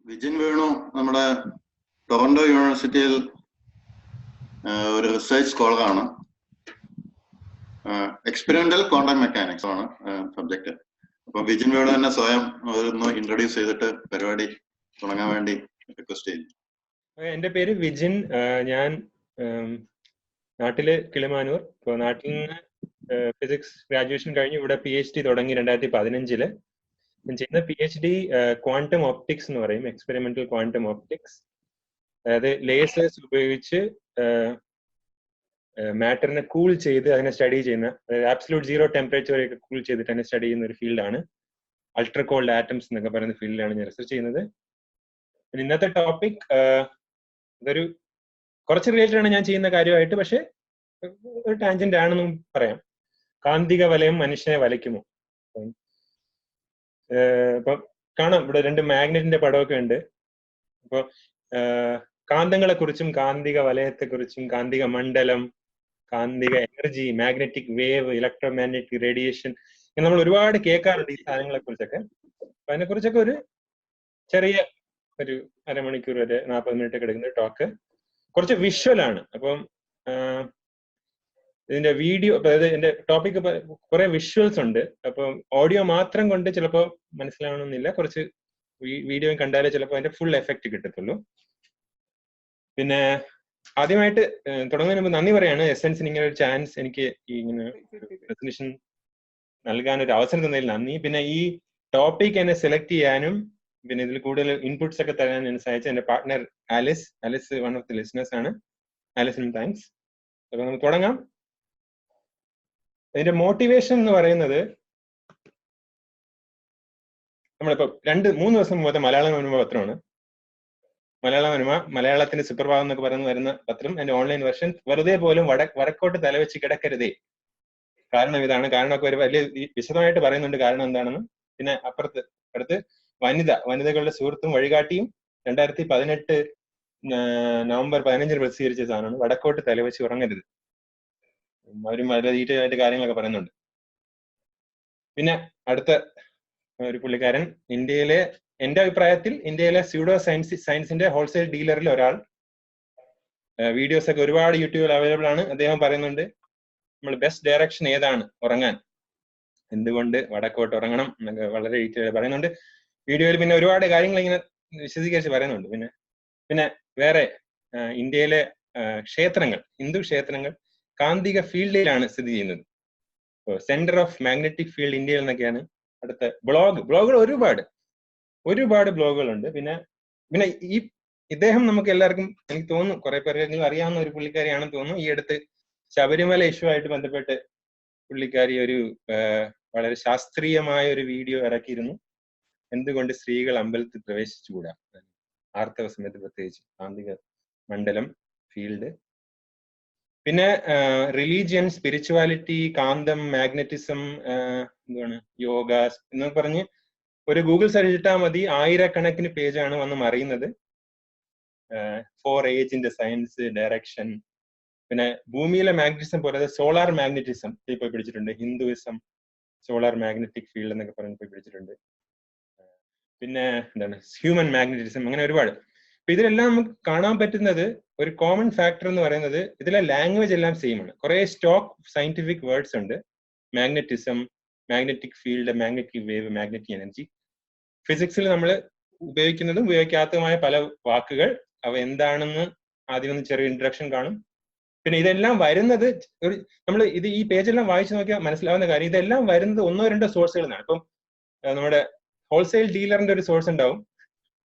വിജിൻ വേണു നമ്മുടെ ടൊറന്റോ യൂണിവേഴ്സിറ്റിയിൽ ഒരു റിസർച്ച് സ്കോളറാണ്. എക്സ്പെരിമെന്റൽ ക്വാണ്ടം മെക്കാനിക്സ് ആണ് സബ്ജക്ട്. അപ്പൊ വിജിൻ വേണു തന്നെ സ്വയം ഒന്ന് ഇൻട്രൊഡ്യൂസ് ചെയ്തിട്ട് പരിപാടി തുടങ്ങാൻ വേണ്ടി റിക്വസ്റ്റ് ചെയ്യുന്നു. എന്റെ പേര് വിജിൻ. ഞാൻ നാട്ടില് കിളിമാനൂർ. ഇപ്പോൾ നാട്ടിൽ നിന്ന് ഫിസിക്സ് ഗ്രാജുവേഷൻ കഴിഞ്ഞ് ഇവിടെ PhD തുടങ്ങി 2015. ഞാൻ ചെയ്യുന്ന PhD ക്വാണ്ടം ഓപ്റ്റിക്സ് എന്ന് പറയും, എക്സ്പെരിമെന്റൽ ക്വാണ്ടം ഓപ്റ്റിക്സ്. അതായത് ലേസേഴ്സ് ഉപയോഗിച്ച് മാറ്ററിനെ കൂൾ ചെയ്ത് അതിനെ സ്റ്റഡി ചെയ്യുന്ന, ആബ്സല്യൂട്ട് 0 ടെമ്പറേച്ചർ വരെയൊക്കെ കൂൾ ചെയ്തിട്ട് അതിനെ സ്റ്റഡി ചെയ്യുന്ന ഒരു ഫീൽഡാണ്. അൾട്രാ കോൾഡ് ആറ്റംസ് എന്നൊക്കെ പറയുന്ന ഫീൽഡിലാണ് ഞാൻ റിസർച്ച് ചെയ്യുന്നത്. ഇന്നത്തെ ടോപ്പിക് ഇതൊരു കുറച്ച് റിലേറ്റഡ് ആണ് ഞാൻ ചെയ്യുന്ന കാര്യമായിട്ട്, പക്ഷെ ഒരു ടാൻജന്റ് ആണെന്നും പറയാം. കാന്തിക വലയം മനുഷ്യനെ വലയ്ക്കുമോ? ഇപ്പൊ കാണാം, ഇവിടെ 2 മാഗ്നറ്റിന്റെ പടമൊക്കെ ഉണ്ട്. അപ്പൊ കാന്തങ്ങളെ കുറിച്ചും കാന്തിക വലയത്തെ കുറിച്ചും കാന്തിക മണ്ഡലം, കാന്തിക energy, magnetic wave, electro magnetic radiation, നമ്മൾ ഒരുപാട് കേൾക്കാറുണ്ട് ഈ സാധനങ്ങളെ കുറിച്ചൊക്കെ. അപ്പൊ അതിനെ കുറിച്ചൊക്കെ ഒരു ചെറിയ ഒരു അരമണിക്കൂർ വരെ 40 മിനിറ്റ് ഒക്കെ എടുക്കുന്ന ടോക്ക്. കുറച്ച് വിഷ്വൽ ആണ്. അപ്പം ഇതിന്റെ വീഡിയോ, അതായത് എന്റെ ടോപ്പിക് കുറെ വിഷ്വൽസ് ഉണ്ട്. അപ്പം ഓഡിയോ മാത്രം കൊണ്ട് ചിലപ്പോൾ മനസ്സിലാവണമെന്നില്ല. കുറച്ച് വീഡിയോ കണ്ടാലേ ചിലപ്പോൾ അതിന്റെ ഫുൾ എഫക്റ്റ് കിട്ടത്തുള്ളൂ. പിന്നെ ആദ്യമായിട്ട് തുടങ്ങുന്നതിന് മുമ്പ് നന്ദി പറയാണ് എസെൻസിന് ഇങ്ങനെ ഒരു ചാൻസ് എനിക്ക് ഇങ്ങനെ പ്രസന്റേഷൻ നൽകാൻ ഒരു അവസരം തന്നതിൽ നന്ദി. പിന്നെ ഈ ടോപ്പിക് എന്നെ സെലക്ട് ചെയ്യാനും പിന്നെ ഇതിൽ കൂടുതൽ ഇൻപുട്സ് ഒക്കെ തരാൻ എന്നെ സഹായിച്ച എന്റെ partner Alice one of the listeners ആണ്. ആലിസിനും താങ്ക്സ്. അപ്പൊ നമുക്ക് തുടങ്ങാം. ഇതിന്റെ മോട്ടിവേഷൻ എന്ന് പറയുന്നത്, നമ്മളിപ്പോ 2-3 ദിവസം മുമ്പത്തെ മലയാള മനോരമ പത്രമാണ്. മലയാള മനോരമ, മലയാളത്തിന്റെ സുപ്രഭാതം എന്നൊക്കെ പറയുന്ന വരുന്ന പത്രം, അതിന്റെ ഓൺലൈൻ വെർഷൻ. വെറുതെ പോലും വടക്കോട്ട് തലവെച്ച് കിടക്കരുതേ, കാരണം ഇതാണ്. കാരണമൊക്കെ ഒരു വലിയ വിശദമായിട്ട് പറയുന്നുണ്ട് കാരണം എന്താണെന്ന്. പിന്നെ അടുത്ത് വനിതകളുടെ സുഹൃത്തും വഴികാട്ടിയും 2018 നവംബർ 15 പ്രസിദ്ധീകരിച്ച സാധനമാണ് വടക്കോട്ട് തലവെച്ച് ഉറങ്ങരുത്. അവരും വളരെ ഡീറ്റെയിൽ ആയിട്ട് കാര്യങ്ങളൊക്കെ പറയുന്നുണ്ട്. പിന്നെ അടുത്ത ഒരു പുള്ളിക്കാരൻ, ഇന്ത്യയിലെ, എന്റെ അഭിപ്രായത്തിൽ ഇന്ത്യയിലെ സ്യൂഡോ സയൻസിന്റെ ഹോൾസെയിൽ ഡീലറിൽ ഒരാൾ. വീഡിയോസ് ഒക്കെ ഒരുപാട് യൂട്യൂബിൽ അവൈലബിൾ ആണ്. അദ്ദേഹം പറയുന്നുണ്ട് നമ്മൾ ബെസ്റ്റ് ഡയറക്ഷൻ ഏതാണ് ഉറങ്ങാൻ, എന്തുകൊണ്ട് വടക്കോട്ട് ഉറങ്ങണം എന്നൊക്കെ വളരെ ഡീറ്റെയിൽ പറയുന്നുണ്ട് വീഡിയോയിൽ. പിന്നെ ഒരുപാട് കാര്യങ്ങൾ ഇങ്ങനെ വിശദീകരിച്ച് പറയുന്നുണ്ട്. പിന്നെ വേറെ ഇന്ത്യയിലെ ക്ഷേത്രങ്ങൾ, ഹിന്ദു ക്ഷേത്രങ്ങൾ കാന്തിക ഫീൽഡിലാണ് സ്ഥിതി ചെയ്യുന്നത്. സെന്റർ ഓഫ് മാഗ്നറ്റിക് ഫീൽഡ് ഇന്ത്യയിൽ എന്നൊക്കെയാണ്. അടുത്ത ബ്ലോഗുകൾ ഒരുപാട് ബ്ലോഗുകളുണ്ട്. പിന്നെ ഇദ്ദേഹം നമുക്ക് എല്ലാവർക്കും, എനിക്ക് തോന്നുന്നു കുറെ പേരെങ്കിലും അറിയാവുന്ന ഒരു പുള്ളിക്കാരിയാണെന്ന് തോന്നുന്നു. ഈ അടുത്ത് ശബരിമല ഇഷ്യൂ ആയിട്ട് ബന്ധപ്പെട്ട് പുള്ളിക്കാരി ഒരു വളരെ ശാസ്ത്രീയമായ ഒരു വീഡിയോ ഇറക്കിയിരുന്നു. എന്തുകൊണ്ട് സ്ത്രീകൾ അമ്പലത്തിൽ പ്രവേശിച്ചുകൂടാ, ആർത്തവ സമയത്ത് പ്രത്യേകിച്ച്, കാന്തിക മണ്ഡലം ഫീൽഡ്. പിന്നെ റിലീജിയൻ, സ്പിരിച്വാലിറ്റി, കാന്തം, മാഗ്നറ്റിസം, എന്താണ് യോഗ എന്നൊക്കെ പറഞ്ഞ് ഒരു ഗൂഗിൾ സെർച്ച് ഇട്ടാൽ മതി, ആയിരക്കണക്കിന് പേജാണ് വന്ന് മറിയുന്നത്. 4 ഏജിന്റെ സയൻസ്, ഡയറക്ഷൻ, പിന്നെ ഭൂമിയിലെ മാഗ്നറ്റിസം പോലെ സോളാർ മാഗ്നറ്റിസം പോയി പിടിച്ചിട്ടുണ്ട്. ഹിന്ദുയിസം, സോളാർ മാഗ്നറ്റിക് ഫീൽഡ് എന്നൊക്കെ പറഞ്ഞ് പോയി പിടിച്ചിട്ടുണ്ട്. പിന്നെ എന്താണ് ഹ്യൂമൻ മാഗ്നറ്റിസം, അങ്ങനെ ഒരുപാട്. അപ്പൊ ഇതിലെല്ലാം നമുക്ക് കാണാൻ പറ്റുന്നത് ഒരു കോമൺ ഫാക്ടർ എന്ന് പറയുന്നത് ഇതിലെ ലാംഗ്വേജ് എല്ലാം സെയിം ആണ്. കുറെ സ്റ്റോക്ക് സയന്റിഫിക് വേർഡ്സ് ഉണ്ട്. Magnetism, magnetic field, magnetic wave, magnetic energy. ഫിസിക്സിൽ നമ്മൾ ഉപയോഗിക്കുന്നതും ഉപയോഗിക്കാത്തതുമായ പല വാക്കുകൾ. അവ എന്താണെന്ന് ആദ്യം ഒന്ന് ചെറിയ ഇൻട്രഡക്ഷൻ കാണും. പിന്നെ ഇതെല്ലാം വരുന്നത് നമ്മൾ ഈ പേജെല്ലാം വായിച്ചു നോക്കിയാൽ മനസ്സിലാവുന്ന കാര്യം, ഇതെല്ലാം വരുന്നത് 1-2 സോഴ്സുകളിൽ നിന്നാണ്. ഇപ്പം നമ്മുടെ ഹോൾസെയിൽ ഡീലറിന്റെ ഒരു സോഴ്സ് ഉണ്ടാവും.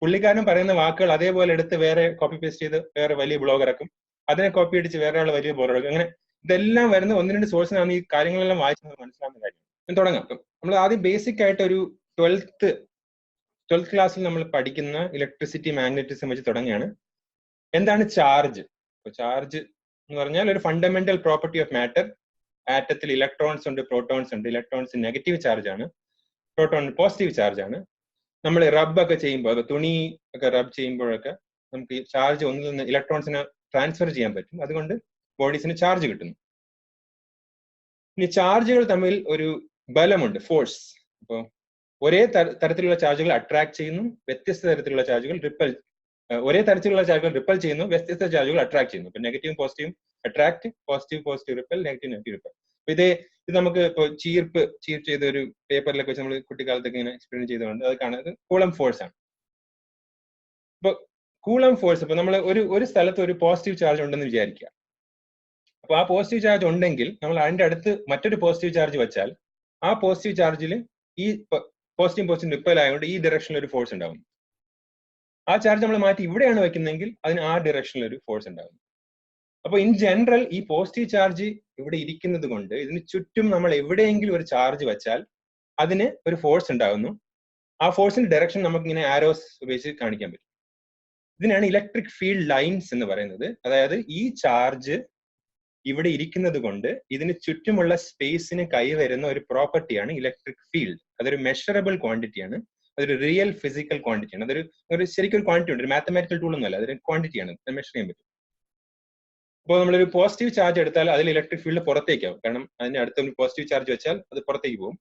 പുള്ളിക്കാരൻ പറയുന്ന വാക്കുകൾ അതേപോലെ എടുത്ത് വേറെ കോപ്പി പേസ്റ്റ് ചെയ്ത് വേറെ വലിയ ബ്ലോഗ് ഇറക്കും. അതിനെ കോപ്പി അടിച്ച് വേറെ ആൾ വലിയ ബ്ലോഗ് ഇറക്കും. അങ്ങനെ ഇതെല്ലാം വരുന്ന 1-2 സോഴ്സിനാണ് ഈ കാര്യങ്ങളെല്ലാം വായിച്ചത് മനസ്സിലാവുന്ന കാര്യം. തുടങ്ങാം. നമ്മൾ ആദ്യം ബേസിക് ആയിട്ട് ഒരു 12th ക്ലാസ്സിൽ നമ്മൾ പഠിക്കുന്ന ഇലക്ട്രിസിറ്റി, മാഗ്നറ്റിസം വെച്ച് തുടങ്ങിയാണ്. എന്താണ് ചാർജ്? ചാർജ് എന്ന് പറഞ്ഞാൽ ഒരു ഫണ്ടമെന്റൽ പ്രോപ്പർട്ടി ഓഫ് മാറ്റർ. ആറ്റത്തിൽ ഇലക്ട്രോൺസ് ഉണ്ട്, പ്രോട്ടോൺസ് ഉണ്ട്. ഇലക്ട്രോൺസ് നെഗറ്റീവ് ചാർജ് ആണ്, പ്രോട്ടോൺ പോസിറ്റീവ് ചാർജ് ആണ്. നമ്മൾ റബ്ബ് ഒക്കെ ചെയ്യുമ്പോൾ, തുണി ഒക്കെ റബ് ചെയ്യുമ്പോഴൊക്കെ നമുക്ക് ചാർജ് ഒന്നിൽ നിന്ന് ഇലക്ട്രോൺസിനെ ട്രാൻസ്ഫർ ചെയ്യാൻ പറ്റും. അതുകൊണ്ട് ബോഡീസിന് ചാർജ് കിട്ടുന്നു. ഇനി ചാർജുകൾ തമ്മിൽ ഒരു ബലമുണ്ട്, ഫോഴ്സ്. അപ്പോൾ ഒരേ തരത്തിലുള്ള ചാർജുകൾ അട്രാക്ട് ചെയ്യുന്നു, വ്യത്യസ്ത തരത്തിലുള്ള ചാർജുകൾ റിപ്പൽ, ഒരേ തരത്തിലുള്ള ചാർജുകൾ റിപ്പൽ ചെയ്യുന്നു, വ്യത്യസ്ത ചാർജുകൾ അട്രാക്ട് ചെയ്യുന്നു. ഇപ്പൊ നെഗറ്റീവും പോസിറ്റീവും attract, positive ripple, negative ripple. അപ്പൊ ഇത് നമുക്ക് ഇപ്പോൾ ചീർപ്പ് ചെയ്ത ഒരു പേപ്പറിലൊക്കെ വെച്ച് നമ്മൾ കുട്ടിക്കാലത്തൊക്കെ ഇങ്ങനെ എക്സ്പീരിയൻസ് ചെയ്തുകൊണ്ട് അത് കാണുന്നത് കൂളം ഫോഴ്സ് ആണ്. ഇപ്പൊ കൂളം ഫോഴ്സ്, ഇപ്പൊ നമ്മൾ ഒരു സ്ഥലത്ത് ഒരു പോസിറ്റീവ് ചാർജ് ഉണ്ടെന്ന് വിചാരിക്കുക. അപ്പൊ ആ പോസിറ്റീവ് ചാർജ് ഉണ്ടെങ്കിൽ നമ്മൾ അതിന്റെ അടുത്ത് മറ്റൊരു പോസിറ്റീവ് ചാർജ് വെച്ചാൽ ആ പോസിറ്റീവ് ചാർജിൽ ഈ പോസിറ്റീവ് റിപ്പൽ ആയതുകൊണ്ട് ഈ ഡയറക്ഷനിൽ ഒരു ഫോഴ്സ് ഉണ്ടാവും. ആ ചാർജ് നമ്മൾ മാറ്റി ഇവിടെയാണ് വെക്കുന്നതെങ്കിൽ അതിന് ആ ഡയറക്ഷനിൽ ഒരു ഫോഴ്സ് ഉണ്ടാവും. അപ്പൊ ഇൻ ജനറൽ ഈ പോസിറ്റീവ് ചാർജ് ഇവിടെ ഇരിക്കുന്നത് കൊണ്ട് ഇതിന് ചുറ്റും നമ്മൾ എവിടെയെങ്കിലും ഒരു ചാർജ് വെച്ചാൽ അതിന് ഒരു ഫോഴ്സ് ഉണ്ടാകുന്നു. ആ ഫോഴ്സിന്റെ ഡയറക്ഷൻ നമുക്ക് ഇങ്ങനെ ആരോസ് ഉപയോഗിച്ച് കാണിക്കാൻ പറ്റും. ഇതിനാണ് ഇലക്ട്രിക് ഫീൽഡ് ലൈൻസ് എന്ന് പറയുന്നത്. അതായത് ഈ ചാർജ് ഇവിടെ ഇരിക്കുന്നത് കൊണ്ട് ഇതിന് ചുറ്റുമുള്ള സ്പേസിന് കൈവരുന്ന ഒരു പ്രോപ്പർട്ടിയാണ് ഇലക്ട്രിക് ഫീൽഡ്. അതൊരു മെഷറബിൾ ക്വാണ്ടിറ്റിയാണ്, അതൊരു റിയൽ ഫിസിക്കൽ ക്വാണ്ടിറ്റിയാണ്. അതൊരു ശരിക്കും ഒരു ക്വാണ്ടിറ്റി ഉണ്ട്, ഒരു മാത്തമാറ്റിക്കൽ ടൂൾ ഒന്നുമല്ല, അതൊരു ക്വാണ്ടിറ്റിയാണ്, മെഷർ ചെയ്യാൻ പറ്റും. അപ്പോൾ നമ്മളൊരു പോസിറ്റീവ് ചാർജ് എടുത്താൽ അതിൽ ഇലക്ട്രിക് ഫീൽഡ് പുറത്തേക്കാവും, കാരണം അതിന് അടുത്ത് ഒരു പോസിറ്റീവ് ചാർജ് വെച്ചാൽ അത് പുറത്തേക്ക് പോകും.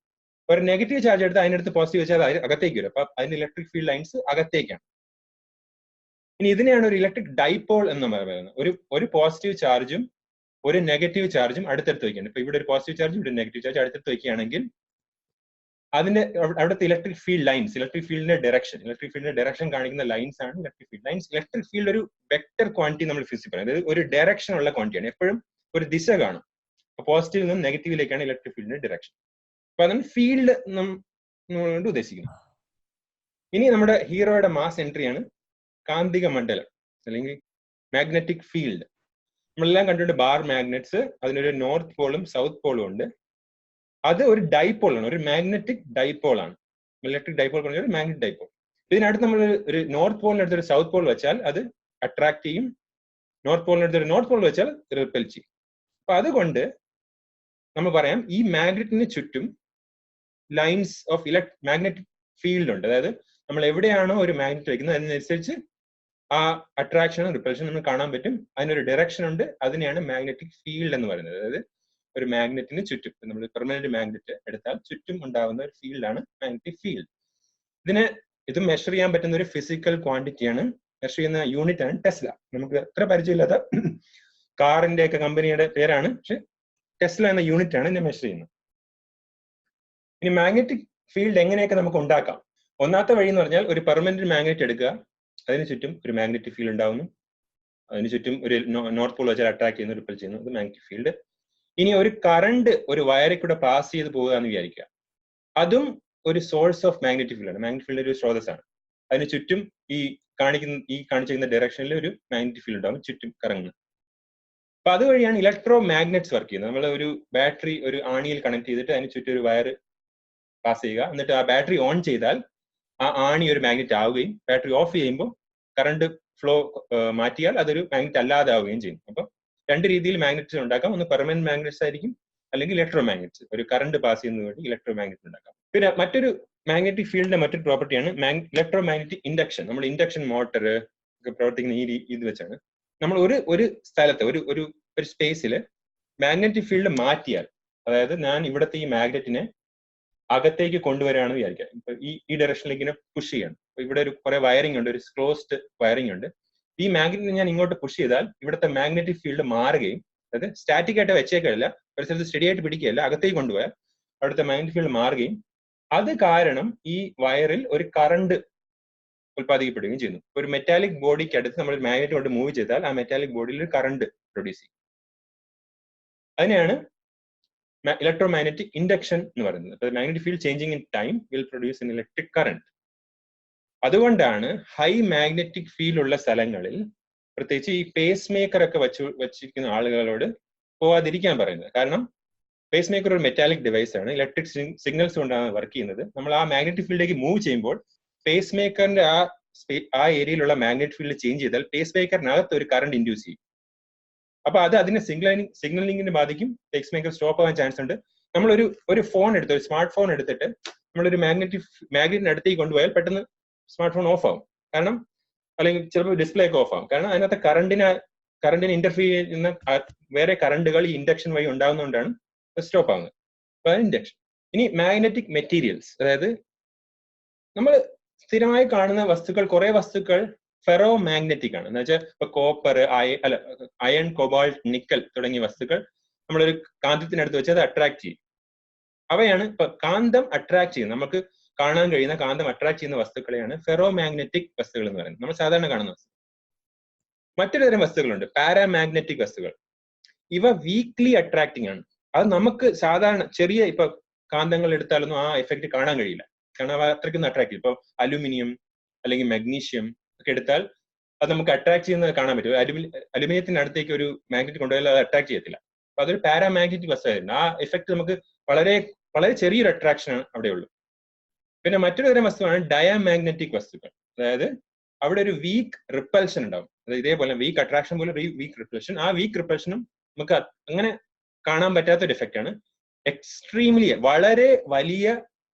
ഒരു നെഗറ്റീവ് ചാർജ് എടുത്താൽ അതിനടുത്ത് പോസിറ്റീവ് വെച്ചാൽ അത് അകത്തേക്ക് വരും. അപ്പൊ അതിന് ഇലക്ട്രിക് ഫീൽഡ് ലൈൻസ് അകത്തേക്കാണ്. ഇനി ഇതിനെയാണ് ഒരു ഇലക്ട്രിക് ഡൈപോൾ എന്ന് പറയുന്നത്. ഒരു പോസിറ്റീവ് ചാർജും ഒരു നെഗറ്റീവ് ചാർജും അടുത്തടുത്ത് വയ്ക്കുകയാണ്. ഇപ്പൊ ഇവിടെ ഒരു പോസിറ്റീവ് ചാർജ്, ഇവിടെ നെഗറ്റീവ് ചാർജ് അടുത്തടുത്ത് വയ്ക്കുകയാണെങ്കിൽ അതിന്റെ അവിടുത്തെ ഇലക്ട്രിക് ഫീൽഡ് ലൈൻസ്, ഇലക്ട്രിക് ഫീൽഡിന്റെ ഡയറക്ഷൻ കാണിക്കുന്ന ലൈൻസ് ആണ് electric field lines. Electric field ഒരു വെക്ടർ ക്വാണ്ടിറ്റി നമ്മൾ ഫിസിക്സ് പറയുന്നത്, അതായത് ഒരു ഡയറക്ഷൻ ഉള്ള ക്വാണ്ടിറ്റിയാണ്. എപ്പോഴും ഒരു ദിശ കാണും. പോസിറ്റീവിൽ നിന്നും നെഗറ്റീവിലേക്കാണ് ഇലക്ട്രിക് ഫീൽഡിന്റെ ഡയറക്ഷൻ. അപ്പൊ അതാണ് ഫീൽഡ് കൊണ്ട് ഉദ്ദേശിക്കുന്നത്. ഇനി നമ്മുടെ ഹീറോയുടെ മാസ് എൻട്രിയാണ് കാന്തിക മണ്ഡലം അല്ലെങ്കിൽ മാഗ്നറ്റിക് ഫീൽഡ്. നമ്മളെല്ലാം കണ്ടിട്ടുണ്ട് ബാർ മാഗ്നറ്റ്സ്, അതിനൊരു നോർത്ത് പോളും സൗത്ത് പോളും ഉണ്ട്. അത് ഒരു ഡൈപോൾ ആണ്, ഒരു മാഗ്നറ്റിക് ഡൈപോൾ ആണ്. ഇലക്ട്രിക് ഡൈപോൾ പറഞ്ഞാൽ ഒരു മാഗ്നറ്റിക് ഡൈപോൾ. ഇതിനടുത്ത് നമ്മൾ ഒരു നോർത്ത് പോളിനടുത്ത് ഒരു സൗത്ത് പോൾ വെച്ചാൽ അത് അട്രാക്ട് ചെയ്യും, നോർത്ത് പോളിനടുത്ത് ഒരു നോർത്ത് പോൾ വെച്ചാൽ റിപ്പൽ ചെയ്യും. അപ്പൊ അതുകൊണ്ട് നമ്മൾ പറയാം ഈ മാഗ്നറ്റിന് ചുറ്റും ലൈൻസ് ഓഫ് മാഗ്നറ്റിക് ഫീൽഡ് ഉണ്ട്. അതായത് നമ്മൾ എവിടെയാണോ ഒരു മാഗ്നറ്റ് വയ്ക്കുന്നത് അതിനനുസരിച്ച് ആ അട്രാക്ഷനും റിപ്പൽഷനും നമുക്ക് കാണാൻ പറ്റും. അതിനൊരു ഡയറക്ഷൻ ഉണ്ട്, അതിനെയാണ് മാഗ്നറ്റിക് ഫീൽഡ് എന്ന് പറയുന്നത്. അതായത് ഒരു മാഗ്നറ്റിന് ചുറ്റും, നമ്മൾ പെർമനന്റ് മാഗ്നറ്റ് എടുത്താൽ ചുറ്റും ഉണ്ടാകുന്ന ഒരു ഫീൽഡാണ് മാഗ്നറ്റിക് ഫീൽഡ്. ഇത് മെഷർ ചെയ്യാൻ പറ്റുന്ന ഒരു ഫിസിക്കൽ ക്വാണ്ടിറ്റിയാണ്. മെഷർ ചെയ്യുന്ന യൂണിറ്റ് ആണ് ടെസ്ല. നമുക്ക് അത്ര പരിചയമില്ലാത്ത കാറിന്റെ ഒക്കെ കമ്പനിയുടെ പേരാണ്, പക്ഷെ ടെസ്ല എന്ന യൂണിറ്റ് ആണ് ഇതിനെ മെഷർ ചെയ്യുന്നത്. ഇനി മാഗ്നറ്റിക് ഫീൽഡ് എങ്ങനെയൊക്കെ നമുക്ക് ഉണ്ടാക്കാം? ഒന്നാമത്തെ വഴി എന്ന് പറഞ്ഞാൽ ഒരു പെർമനന്റ് മാഗ്നറ്റ് എടുക്കുക, അതിന് ചുറ്റും ഒരു മാഗ്നറ്റിക് ഫീൽഡ് ഉണ്ടാവുന്നു, അതിന് ചുറ്റും ഒരു നോർത്ത് പോൾ വെച്ചാൽ അട്രാക്ട് ചെയ്യുന്നു, റിപ്പൽ ചെയ്യുന്നു, അത് മാഗ്നറ്റിക് ഫീൽഡ്. ഇനി ഒരു കറണ്ട് ഒരു വയറിൽ കൂടെ പാസ് ചെയ്ത് പോകുക എന്ന് വിചാരിക്കുക, അതും ഒരു സോഴ്സ് ഓഫ് മാഗ്നറ്റിക് ഫീൽഡ് ആണ്. മാഗ്നറ്റിക് ഫീൽഡ് ഒരു സ്രോതസ്സാണ്. അതിന് ചുറ്റും ഈ കാണിച്ചിരിക്കുന്ന ഡയറക്ഷനിൽ ഒരു മാഗ്നറ്റിക് ഫീൽഡ് ഉണ്ടാവും, ചുറ്റും കറങ്ങുന്നത്. അപ്പൊ അതുവഴിയാണ് ഇലക്ട്രോ മാഗ്നറ്റ്സ് വർക്ക് ചെയ്യുന്നത്. നമ്മൾ ഒരു ബാറ്ററി ഒരു ആണിയിൽ കണക്ട് ചെയ്തിട്ട് അതിന് ചുറ്റും ഒരു വയർ പാസ് ചെയ്യുക, എന്നിട്ട് ആ ബാറ്ററി ഓൺ ചെയ്താൽ ആ ആണി ഒരു മാഗ്നറ്റ് ആവുകയും ബാറ്ററി ഓഫ് ചെയ്യുമ്പോൾ കറണ്ട് ഫ്ലോ മാറ്റിയാൽ അതൊരു മാഗ്നറ്റ് അല്ലാതെ ആവുകയും ചെയ്യും. അപ്പൊ രണ്ട് രീതിയിൽ മാഗ്നറ്റ്സ് ഉണ്ടാക്കാം. ഒന്ന് പെർമനന്റ് മാഗ്നറ്റ്സ് ആയിരിക്കും, അല്ലെങ്കിൽ ഇലക്ട്രോ മാഗ്നറ്റ്സ്, ഒരു കറണ്ട് പാസ് ചെയ്യുന്നതിന് വേണ്ടി ഇലക്ട്രോ മാഗ്നറ്റ് ഉണ്ടാക്കാം. പിന്നെ മറ്റൊരു മാഗ്നറ്റിക് ഫീൽഡിന്റെ മറ്റൊരു പ്രോപ്പർട്ടിയാണ് ഇലക്ട്രോ മാഗ്നറ്റിക് ഇൻഡക്ഷൻ. നമ്മൾ ഇൻഡക്ഷൻ മോട്ടർ ഒക്കെ പ്രവർത്തിക്കുന്ന ഈ ഇത് വെച്ചാണ് നമ്മൾ ഒരു സ്ഥലത്ത് ഒരു സ്പേസിൽ മാഗ്നറ്റിക് ഫീൽഡ് മാറ്റിയാൽ, അതായത് ഞാൻ ഇവിടുത്തെ ഈ മാഗ്നറ്റിനെ അകത്തേക്ക് കൊണ്ടുവരികയാണെന്ന് വിചാരിക്കാം. ഇപ്പൊ ഈ ഡയറക്ഷനിലേക്ക് ഇങ്ങനെ പുഷ് ചെയ്യണം. ഇവിടെ ഒരു കുറെ വയറിംഗ് ഉണ്ട്, ഒരു ക്ലോസ്ഡ് വയറിംഗ് ഉണ്ട്. ഈ മാഗ്നറ്റിനെ ഞാൻ ഇങ്ങോട്ട് പുഷ് ചെയ്താൽ ഇവിടുത്തെ മാഗ്നറ്റിക് ഫീൽഡ് മാറുകയും, അതായത് സ്റ്റാറ്റിക് ആയിട്ട് വെച്ചേക്കല്ല, ഒരു സ്ഥലത്ത് സ്റ്റഡി ആയിട്ട് പിടിക്കുകയല്ല, അകത്തേക്ക് കൊണ്ടുപോയാൽ അവിടുത്തെ മാഗ്നറ്റിക് ഫീൽഡ് മാറുകയും അത് കാരണം ഈ വയറിൽ ഒരു കറണ്ട് ഉത്പാദിക്കപ്പെടുകയും ചെയ്യുന്നു. ഒരു മെറ്റാലിക് ബോഡിക്ക് അടുത്ത് നമ്മൾ മാഗ്നറ്റ് കൊണ്ട് മൂവ് ചെയ്താൽ ആ മെറ്റാലിക് ബോഡിയിൽ ഒരു കറണ്ട് പ്രൊഡ്യൂസ് ചെയ്യും. അതിനെയാണ് ഇലക്ട്രോമാഗ്നറ്റിക് ഇൻഡക്ഷൻ എന്ന് പറയുന്നത്. Magnetic field changing in time will produce in electric current. അതുകൊണ്ടാണ് ഹൈ മാഗ്നറ്റിക് ഫീൽഡ് ഉള്ള സ്ഥലങ്ങളിൽ പ്രത്യേകിച്ച് ഈ പേസ് മേക്കർ ഒക്കെ വെച്ചിരിക്കുന്ന ആളുകളോട് പോവാതിരിക്കാൻ പറയുന്നത്. കാരണം പേസ് മേക്കർ ഒരു മെറ്റാലിക് ഡിവൈസ് ആണ്, ഇലക്ട്രിക് സിഗ്നൽസ് കൊണ്ടാണ് വർക്ക് ചെയ്യുന്നത്. നമ്മൾ ആ മാഗ്നറ്റിക് ഫീൽഡിലേക്ക് മൂവ് ചെയ്യുമ്പോൾ പേസ് മേക്കറിന്റെ ആ ഏരിയയിലുള്ള മാഗ്നറ്റിക് ഫീൽഡ് ചേഞ്ച് ചെയ്താൽ പേസ് മേക്കറിനകത്ത് ഒരു കറണ്ട് ഇൻഡ്യൂസ് ചെയ്യും. അപ്പൊ അത് അതിനെ സിഗ്നലിങ്ങിനെ ബാധിക്കും. പേസ് മേക്കർ സ്റ്റോപ്പ് ആവാൻ ചാൻസ് ഉണ്ട്. നമ്മൾ ഒരു ഫോൺ എടുത്ത്, ഒരു സ്മാർട്ട് ഫോൺ എടുത്തിട്ട് നമ്മളൊരു മാഗ്നറ്റിന് അടുത്തേക്ക് കൊണ്ടുപോയാൽ പെട്ടെന്ന് സ്മാർട്ട് ഫോൺ ഓഫ് ആവും. കാരണം അല്ലെങ്കിൽ ചിലപ്പോൾ ഡിസ്പ്ലേ ഒക്കെ ഓഫ് ആവും. കാരണം അതിനകത്ത് കറണ്ടിനെ ഇന്റർഫിയർ ചെയ്യുന്ന വേറെ കറണ്ടുകൾ ഈ ഇൻഡക്ഷൻ വഴി ഉണ്ടാകുന്നതുകൊണ്ടാണ് സ്റ്റോപ്പ് ആവുന്നത്. അപ്പൊ ഇൻഡക്ഷൻ. ഇനി മാഗ്നറ്റിക് മെറ്റീരിയൽസ്, അതായത് നമ്മൾ സ്ഥിരമായി കാണുന്ന വസ്തുക്കൾ, കുറെ വസ്തുക്കൾ ഫെറോ മാഗ്നറ്റിക് ആണ്. എന്ന് വെച്ചാൽ ഇപ്പൊ കോപ്പർ, അയൺ, കൊബാൾട്ട്, നിക്കൽ തുടങ്ങിയ വസ്തുക്കൾ നമ്മളൊരു കാന്തത്തിനടുത്ത് വെച്ച് അത് അട്രാക്ട് ചെയ്യും. അവയാണ് ഇപ്പൊ കാന്തം അട്രാക്ട് ചെയ്യുന്നത്, നമുക്ക് കാണാൻ കഴിയുന്ന കാന്തം അട്രാക്ട് ചെയ്യുന്ന വസ്തുക്കളെയാണ് ഫെറോ മാഗ്നറ്റിക് വസ്തുക്കൾ എന്ന് പറയുന്നത്, നമ്മൾ സാധാരണ കാണുന്ന വസ്തു. മറ്റൊരു തരം വസ്തുക്കളുണ്ട്, പാരാമാഗ്നറ്റിക് വസ്തുക്കൾ. ഇവ വീക്ക്ലി അട്രാക്ടിങ് ആണ്. അത് നമുക്ക് സാധാരണ ചെറിയ ഇപ്പൊ കാന്തങ്ങൾ എടുത്താലൊന്നും ആ എഫക്ട് കാണാൻ കഴിയില്ല, കാരണം അവ അത്രയ്ക്കൊന്നും അട്രാക്ട് ചെയ്യും. ഇപ്പൊ അലുമിനിയം അല്ലെങ്കിൽ മഗ്നീഷ്യം ഒക്കെ എടുത്താൽ അത് നമുക്ക് അട്രാക്ട് ചെയ്യുന്നത് കാണാൻ പറ്റും. അലുമിനിയത്തിന്റെ അടുത്തേക്ക് ഒരു മാഗ്നറ്റ് കൊണ്ടുപോയാൽ അത് അട്രാക്ട് ചെയ്യത്തില്ല. അപ്പൊ അതൊരു പാരാമാഗ്നറ്റിക് വസ്തുവായിരുന്നു. ആ എഫക്ട് നമുക്ക് വളരെ വളരെ ചെറിയൊരു അട്രാക്ഷൻ അവിടെ ഉള്ളൂ. പിന്നെ മറ്റൊരു തരം വസ്തുവാണ് ഡയാമാഗ്നറ്റിക് വസ്തുക്കൾ. അതായത് അവിടെ ഒരു വീക്ക് റിപ്പൽഷൻ ഉണ്ടാവും. അതായത് ഇതേപോലെ വീക്ക് അട്രാക്ഷൻ പോലെ വീക്ക് റിപ്പൽഷൻ. ആ വീക്ക് റിപ്പൽഷനും നമുക്ക് അങ്ങനെ കാണാൻ പറ്റാത്ത ഒരു എഫക്റ്റ് ആണ്. എക്സ്ട്രീംലി വളരെ വലിയ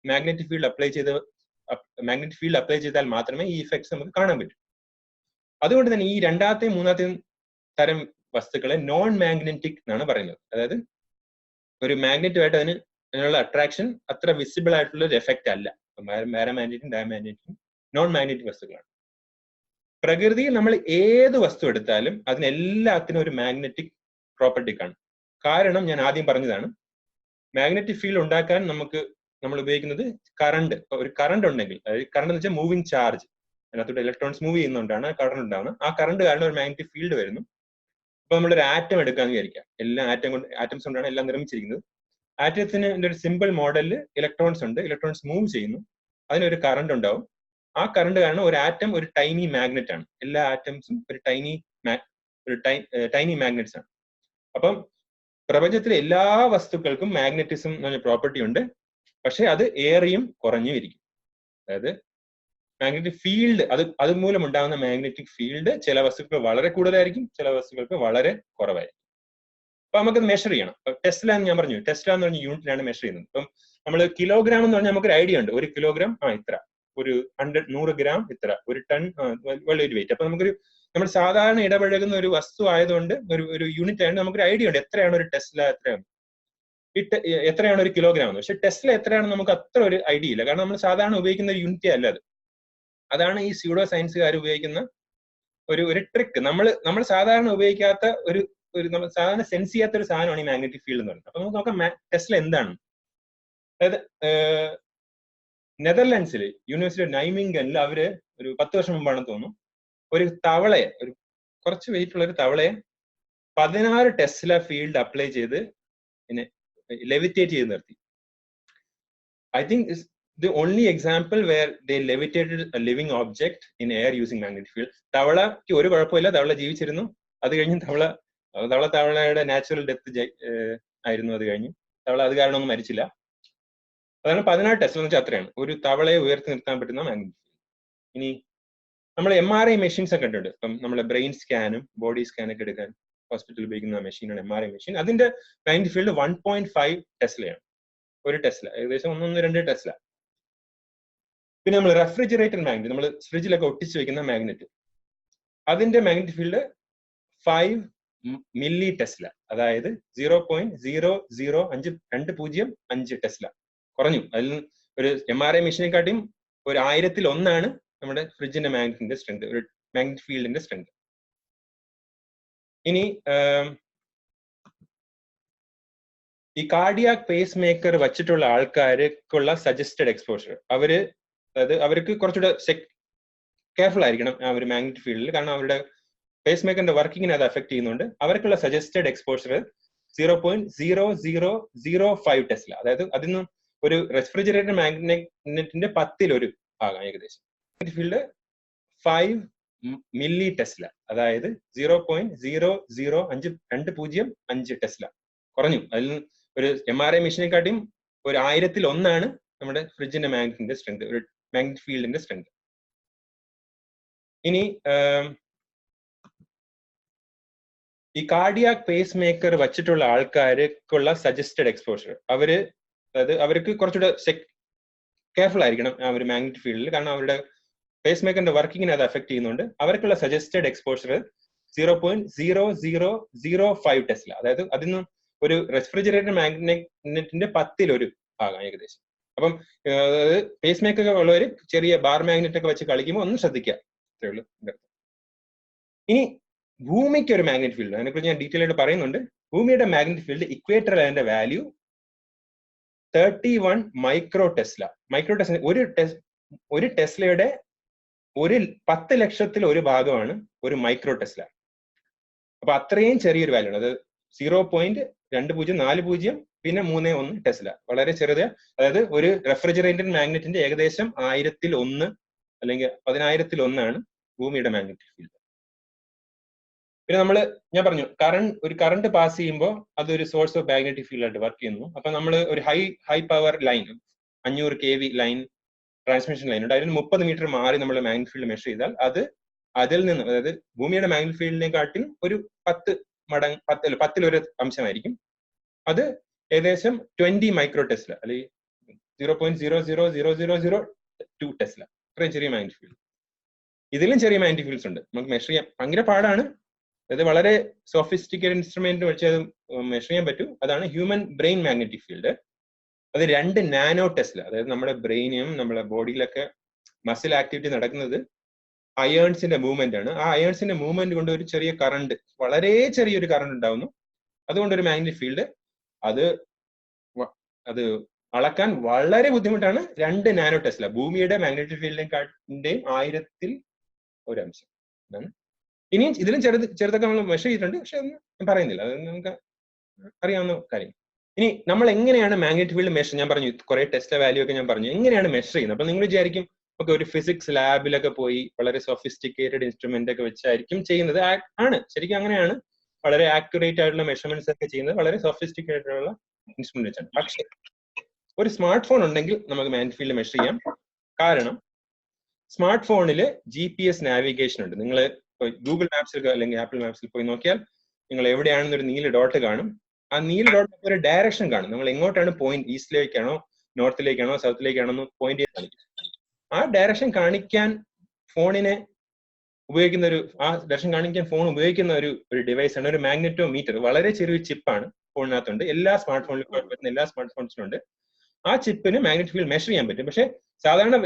മാഗ്നറ്റിക് ഫീൽഡ് അപ്ലൈ ചെയ്താൽ മാത്രമേ ഈ ഇഫക്ട്സ് നമുക്ക് കാണാൻ പറ്റൂ. അതുകൊണ്ട് തന്നെ ഈ രണ്ടാമത്തെയും മൂന്നാമത്തെയും തരം വസ്തുക്കളെ നോൺ മാഗ്നറ്റിക് എന്നാണ് പറയുന്നത്. അതായത് ഒരു മാഗ്നറ്റുമായിട്ട് അതിനുള്ള അട്രാക്ഷൻ അത്ര വിസിബിൾ ആയിട്ടുള്ള ഒരു എഫക്റ്റ് അല്ല. പാരാമാഗ്നറ്റിക്കും ഡയമാഗ്നറ്റിക്കും നോൺ മാഗ്നറ്റിക് വസ്തുക്കളാണ്. പ്രകൃതിയിൽ നമ്മൾ ഏത് വസ്തു എടുത്താലും അതിനെല്ലാത്തിനും ഒരു മാഗ്നറ്റിക് പ്രോപ്പർട്ടി കാണും. കാരണം ഞാൻ ആദ്യം പറഞ്ഞതാണ്, മാഗ്നറ്റിക് ഫീൽഡ് ഉണ്ടാക്കാൻ നമ്മൾ ഉപയോഗിക്കുന്നത് കറണ്ട്. ഇപ്പൊ ഒരു കറണ്ട് ഉണ്ടെങ്കിൽ, അതായത് കറണ്ട് എന്ന് വെച്ചാൽ മൂവിങ് ചാർജ്, അതിനകത്തോട്ട് ഇലക്ട്രോൺസ് മൂവ് ചെയ്യുന്നതുകൊണ്ടാണ് കറണ്ട് ഉണ്ടാവുന്നത്. ആ കറണ്ട് കാരണം ഒരു മാഗ്നറ്റിക് ഫീൽഡ് വരുന്നു. ഇപ്പൊ നമ്മളൊരു ആറ്റം എടുക്കാന്ന് വിചാരിക്കാം. എല്ലാ ആറ്റംസ് കൊണ്ടാണ് എല്ലാം നിർമ്മിച്ചിരിക്കുന്നത്. ആറ്റത്തിന് ഒരു സിമ്പിൾ മോഡലിൽ ഇലക്ട്രോൺസ് ഉണ്ട്, ഇലക്ട്രോൺസ് മൂവ് ചെയ്യുന്നു, അതിനൊരു കറണ്ട് ഉണ്ടാവും. ആ കറണ്ട് കാരണം ഒരു ആറ്റം ഒരു ടൈനി മാഗ്നറ്റ് ആണ്. എല്ലാ ആറ്റംസും ഒരു ടൈനി മാഗ്നറ്റ്സ് ആണ്. അപ്പം പ്രപഞ്ചത്തിലെ എല്ലാ വസ്തുക്കൾക്കും മാഗ്നറ്റിസം എന്ന് പറഞ്ഞ പ്രോപ്പർട്ടി ഉണ്ട്. പക്ഷെ അത് ഏറിയും കുറഞ്ഞും ഇരിക്കും. അതായത് മാഗ്നറ്റിക് ഫീൽഡ്, അതുമൂലം ഉണ്ടാകുന്ന മാഗ്നറ്റിക് ഫീൽഡ് ചില വസ്തുക്കൾ വളരെ കൂടുതലായിരിക്കും, ചില വസ്തുക്കൾക്ക് വളരെ കുറവായിരിക്കും. അപ്പൊ നമുക്കത് മെഷർ ചെയ്യണം. ടെസ്ല എന്ന് ഞാൻ പറഞ്ഞു, ടെസ്ല എന്ന് പറഞ്ഞ യൂണിറ്റിലാണ് മെഷർ ചെയ്യുന്നത്. ഇപ്പം നമ്മൾ കിലോഗ്രാം എന്ന് പറഞ്ഞാൽ നമുക്കൊരു ഐഡിയ ഉണ്ട്. ഒരു കിലോഗ്രാം ഇത്ര, ഒരു 100 ഗ്രാം ഇത്ര, ഒരു ടൺ വലിയൊരു വെയിറ്റ്. അപ്പൊ നമ്മൾ സാധാരണ ഇടപഴകുന്ന ഒരു വസ്തു ആയതുകൊണ്ട്, ഒരു യൂണിറ്റ് ആയതുകൊണ്ട് നമുക്കൊരു ഐഡിയ ഉണ്ട് എത്രയാണ് ഒരു ടെസ്ല, എത്രയാണ് ഒരു കിലോഗ്രാം എന്ന്. പക്ഷെ ടെസ്ല എത്രയാണെന്ന് നമുക്ക് അത്ര ഒരു ഐഡിയ ഇല്ല, കാരണം നമ്മൾ സാധാരണ ഉപയോഗിക്കുന്ന ഒരു യൂണിറ്റേ അല്ല അത്. അതാണ് ഈ സ്യൂഡോ സയൻസുകാർ ഉപയോഗിക്കുന്ന ഒരു ട്രിക്ക്. നമ്മൾ സാധാരണ ഉപയോഗിക്കാത്ത നമ്മൾ സാധാരണ സെൻസ് ചെയ്യാത്ത ഒരു സാധനമാണ് ഈ മാഗ്നറ്റിക് ഫീൽഡ് എന്ന് പറയുന്നത്. അപ്പൊ നമുക്ക് നോക്കാം ടെസ്ല എന്താണ്. അതായത് നെതർലാൻഡ്സിൽ യൂണിവേഴ്സിറ്റി നൈമിംഗനിൽ അവര് ഒരു 10 വർഷം മുമ്പാണെന്ന് തോന്നുന്നു, ഒരു തവളയെ, ഒരു കുറച്ച് വെയിറ്റ് ഉള്ള ഒരു തവളയെ 16 ടെസ്ല ഫീൽഡ് അപ്ലൈ ചെയ്ത് പിന്നെ ലെവിറ്റേറ്റ് ചെയ്ത് നിർത്തി. I think the only example where they levitated a living object in air using magnetic field. തവളയ്ക്ക് ഒരു കുഴപ്പമില്ല, തവള ജീവിച്ചിരുന്നു. അത് കഴിഞ്ഞ് തവളയുടെ നാച്ചുറൽ ഡെത്ത് ആയിരുന്നു. അത് കഴിഞ്ഞ് തവള അത് കാരണം ഒന്നും മരിച്ചില്ല. അതാണ് 16 ടെസ്ല എന്ന് വെച്ചാൽ അത്രയാണ് ഒരു തവളയെ ഉയർത്തി നിർത്താൻ പറ്റുന്ന മാഗ്നറ്റിക് ഫീൽഡ്. ഇനി നമ്മൾ MRI മെഷീൻസ് ഒക്കെ ഉണ്ട്. ഇപ്പം നമ്മളെ ബ്രെയിൻ സ്കാനും ബോഡി സ്കാനൊക്കെ എടുക്കാൻ ഹോസ്പിറ്റലിൽ ഉപയോഗിക്കുന്ന മെഷീനാണ് MRI മെഷീൻ. അതിന്റെ മാഗ്നറ്റിക് ഫീൽഡ് 1.5 ടെസ്ലയാണ്. ഒരു ടെസ്ല ഏകദേശം 1-2 ടെസ്ല. പിന്നെ നമ്മൾ റെഫ്രിജറേറ്റർ മാഗ്നറ്റ്, നമ്മൾ ഫ്രിഡ്ജിലൊക്കെ ഒട്ടിച്ച് വെക്കുന്ന മാഗ്നറ്റ്, അതിന്റെ മാഗ്നറ്റിക് ഫീൽഡ് 5 മില്ലി ടെസ്ല, അതായത് 0.005 ടെസ്ല. കുറഞ്ഞു. അതിൽ ഒരു MRI മെഷീനെക്കാട്ടിയും ഒരു 1000-1 നമ്മുടെ ഫ്രിഡ്ജിന്റെ മാഗ്നറ്റിന്റെ സ്ട്രെങ്ത്, ഒരു മാഗ്നറ്റിക് ഫീൽഡിന്റെ സ്ട്രെങ്ത്. ഇനി ഈ കാർഡിയാക് പേസ് മേക്കർ വച്ചിട്ടുള്ള ആൾക്കാർക്കുള്ള സജസ്റ്റഡ് എക്സ്പോഷർ, അതായത് അവർക്ക് കുറച്ചുകൂടെ കെയർഫുൾ ആയിരിക്കണം ആ ഒരു മാഗ്നറ്റിക് ഫീൽഡിൽ, കാരണം അവരുടെ പേസ് മേക്കറിന്റെ വർക്കിങ്ങിനെ അത് അഫക്ട് ചെയ്യുന്നുണ്ട്. അവർക്കുള്ള സജസ്റ്റഡ് എക്സ്പോഷർ 0.0005 ടെസ്ല, അതായത് അതിന് ഒരു റെഫ്രിജറേറ്റർ മാഗ്നറ്റിന്റെ 10 ഭാഗം ഏകദേശം. മാഗ്നറ്റിക് ഫീൽഡ് 5 മില്ലി ടെസ്ല, അതായത് 0.005 ടെസ്ല. കുറഞ്ഞു. അതിൽ ഒരു MRI മെഷീനെക്കാട്ടിയും ഒരു 1000-1 നമ്മുടെ ഫ്രിഡ്ജിന്റെ മാഗ്നറ്റിന്റെ സ്ട്രെങ്ത്, ഒരു മാഗ്നറ്റിക് ഫീൽഡിന്റെ സ്ട്രെങ്ത്. ഇനി ഈ കാർഡിയാക് പേസ് മേക്കർ വച്ചിട്ടുള്ള ആൾക്കാർക്കുള്ള സജസ്റ്റഡ് എക്സ്പോഷർ, അതായത് അവർക്ക് കുറച്ചുകൂടെ കെയർഫുൾ ആയിരിക്കണം ആ ഒരു മാഗ്നറ്റിക് ഫീൽഡിൽ, കാരണം അവരുടെ പേസ് മേക്കറിന്റെ വർക്കിങ്ങിനെ അത് അഫക്ട് ചെയ്യുന്നുണ്ട്. അവർക്കുള്ള സജസ്റ്റഡ് എക്സ്പോഷർ 0.0005 ടെസ്ല, അതായത് അതിന് ഒരു റെഫ്രിജറേറ്റർ മാഗ്നറ്റിന്റെ 10 ഭാഗം ഏകദേശം. അപ്പം പേസ് മേക്കർ ഉള്ളവർ ചെറിയ ബാർ മാഗ്നറ്റ് ഒക്കെ വെച്ച് കളിക്കുമ്പോൾ ഒന്ന് ശ്രദ്ധിക്കുക, അത്രേ ഉള്ളൂ. ഇനി ഭൂമിക്ക് ഒരു മാഗ്നറ്റിക് ഫീൽഡ്, അതിനെക്കുറിച്ച് ഞാൻ ഡീറ്റെയിൽ ആയിട്ട് പറയുന്നുണ്ട്. ഭൂമിയുടെ മാഗ്നറ്റിക് ഫീൽഡ് ഇക്വേറ്റർ അതിന്റെ value 31 micro Tesla. Micro Tesla ഒരു ടെസ്ലയുടെ 10 ലക്ഷത്തിൽ ഒരു ഭാഗമാണ് ഒരു മൈക്രോ ടെസ്ല. അപ്പൊ അത്രയും ചെറിയൊരു വാല്യൂ ആണ്. അത് 0.2040 പിന്നെ 31 ടെസ്ല, വളരെ ചെറുത്. അതായത് ഒരു റെഫ്രിജറേറ്റർ മാഗ്നറ്റിന്റെ ഏകദേശം 1000-1 അല്ലെങ്കിൽ 10,000-1 ഭൂമിയുടെ മാഗ്നറ്റിക് ഫീൽഡ്. പിന്നെ ഞാൻ പറഞ്ഞു ഒരു കറണ്ട് പാസ് ചെയ്യുമ്പോൾ അതൊരു സോഴ്സ് ഓഫ് മാഗ്നറ്റിക് ഫീൽഡ് ആയിട്ട് വർക്ക് ചെയ്യുന്നു. അപ്പൊ നമ്മൾ ഒരു high power line 500 kV line, transmission line ഉണ്ട്. അതിന് 30 മീറ്റർ മാറി നമ്മൾ മാഗ്നറ്റിക് ഫീൽഡ് മെഷർ ചെയ്താൽ അതിൽ നിന്ന്, അതായത് ഭൂമിയുടെ മാഗ്നറ്റിക് ഫീൽഡിനെക്കാട്ടിൽ ഒരു 10 അംശമായിരിക്കും. അത് ഏകദേശം 20 മൈക്രോ ടെസ്ല അല്ലെങ്കിൽ 0.00002 ടെസ്ല. അത്രയും ചെറിയ മാഗ്നറ്റിക് ഫീൽഡ്. ഇതിലും ചെറിയ മാഗ്നറ്റിക് ഫീൽഡ്സ് ഉണ്ട്, നമുക്ക് മെഷർ ചെയ്യാൻ ഭയങ്കര പാടാണ്. അതായത് വളരെ സോഫിസ്റ്റിക്കേറ്റഡ് ഇൻസ്ട്രുമെന്റ് വെച്ച് അത് മെഷർ ചെയ്യാൻ പറ്റും. അതാണ് ഹ്യൂമൻ ബ്രെയിൻ മാഗ്നറ്റിക് ഫീൽഡ്. അത് 2 നാനോ ടെസ്ല. അതായത് നമ്മുടെ ബ്രെയിനും നമ്മുടെ ബോഡിയിലൊക്കെ മസിൽ ആക്ടിവിറ്റി നടക്കുന്നത് അയേൺസിന്റെ മൂവ്മെന്റ് ആണ്. ആ അയേൺസിന്റെ മൂവ്മെന്റ് കൊണ്ട് ഒരു ചെറിയ കറണ്ട്, വളരെ ചെറിയൊരു കറണ്ട് ഉണ്ടാവുന്നു. അതുകൊണ്ട് ഒരു മാഗ്നറ്റിക് ഫീൽഡ് അത് അളക്കാൻ വളരെ ബുദ്ധിമുട്ടാണ്. 2 നാനോ ടെസ്ല, ഭൂമിയുടെ മാഗ്നറ്റിക് ഫീൽഡിനെക്കാട്ടിന്റെയും 1000-ൽ ഒരു അംശം. ഇനിയും ഇതിലും ചെറുതൊക്കെ നമ്മൾ മെഷർ ചെയ്തിട്ടുണ്ട്, പക്ഷെ ഒന്നും ഞാൻ പറയുന്നില്ല, അത് നമുക്ക് അറിയാവുന്ന കാര്യം. ഇനി നമ്മൾ എങ്ങനെയാണ് മാഗ്നറ്റിക് ഫീൽഡ് മെഷർ, ഞാൻ പറഞ്ഞു കുറെ ടെസ്ല വാല്യൂ ഒക്കെ ഞാൻ പറഞ്ഞു, എങ്ങനെയാണ് മെഷർ ചെയ്യുന്നത്. അപ്പൊ നിങ്ങൾ വിചാരിക്കും ഒക്കെ ഒരു ഫിസിക്സ് ലാബിലൊക്കെ പോയി വളരെ സോഫിസ്റ്റിക്കേറ്റഡ് ഇൻസ്ട്രുമെന്റ് ഒക്കെ വെച്ചായിരിക്കും ചെയ്യുന്നത്. ആണ്, ശരിക്കും അങ്ങനെയാണ്. വളരെ ആക്യുറേറ്റ് ആയിട്ടുള്ള മെഷർമെന്റ്സ് ഒക്കെ ചെയ്യുന്നത് വളരെ സോഫിസ്റ്റിക്കേറ്റഡ് ആയിട്ടുള്ള ഇൻസ്ട്രുമെന്റ് വെച്ചാണ്. പക്ഷെ ഒരു സ്മാർട്ട് ഫോൺ ഉണ്ടെങ്കിൽ നമുക്ക് മാഗ്നറ്റിക് ഫീൽഡ് മെഷർ ചെയ്യാം. കാരണം സ്മാർട്ട് ഫോണിൽ GPS നാവിഗേഷൻ ഉണ്ട്. നിങ്ങൾ ഗൂഗിൾ മാപ്സിൽ അല്ലെങ്കിൽ ആപ്പിൾ മാപ്സിൽ പോയി നോക്കിയാൽ നിങ്ങൾ എവിടെയാണെന്നൊരു നീല ഡോട്ട് കാണും. ആ നീല ഡോട്ട് ഒരു ഡയറക്ഷൻ കാണും. നമ്മൾ എങ്ങോട്ടാണ് പോയിന്റ്, ഈസ്റ്റിലേക്കാണോ നോർത്തിലേക്കാണോ സൗത്തിലേക്കാണോ എന്ന് പോയിന്റ് ചെയ്ത് കാണിക്കും. ആ ഡയറക്ഷൻ കാണിക്കാൻ ഫോൺ ഉപയോഗിക്കുന്ന ഒരു ഡിവൈസ് ആണ് ഒരു മാഗ്നറ്റോമീറ്റർ. വളരെ ചെറിയൊരു ചിപ്പാണ് ഫോണിനകത്തുണ്ട്. എല്ലാ സ്മാർട്ട് ഫോണിലും വരുന്ന എല്ലാ സ്മാർട്ട് ഫോൺസിലും ഉണ്ട്. ആ ചിപ്പിന് മാഗ്നറ്റിക് ഫീൽഡ് മെഷർ ചെയ്യാൻ പറ്റും. പക്ഷെ സാധാരണ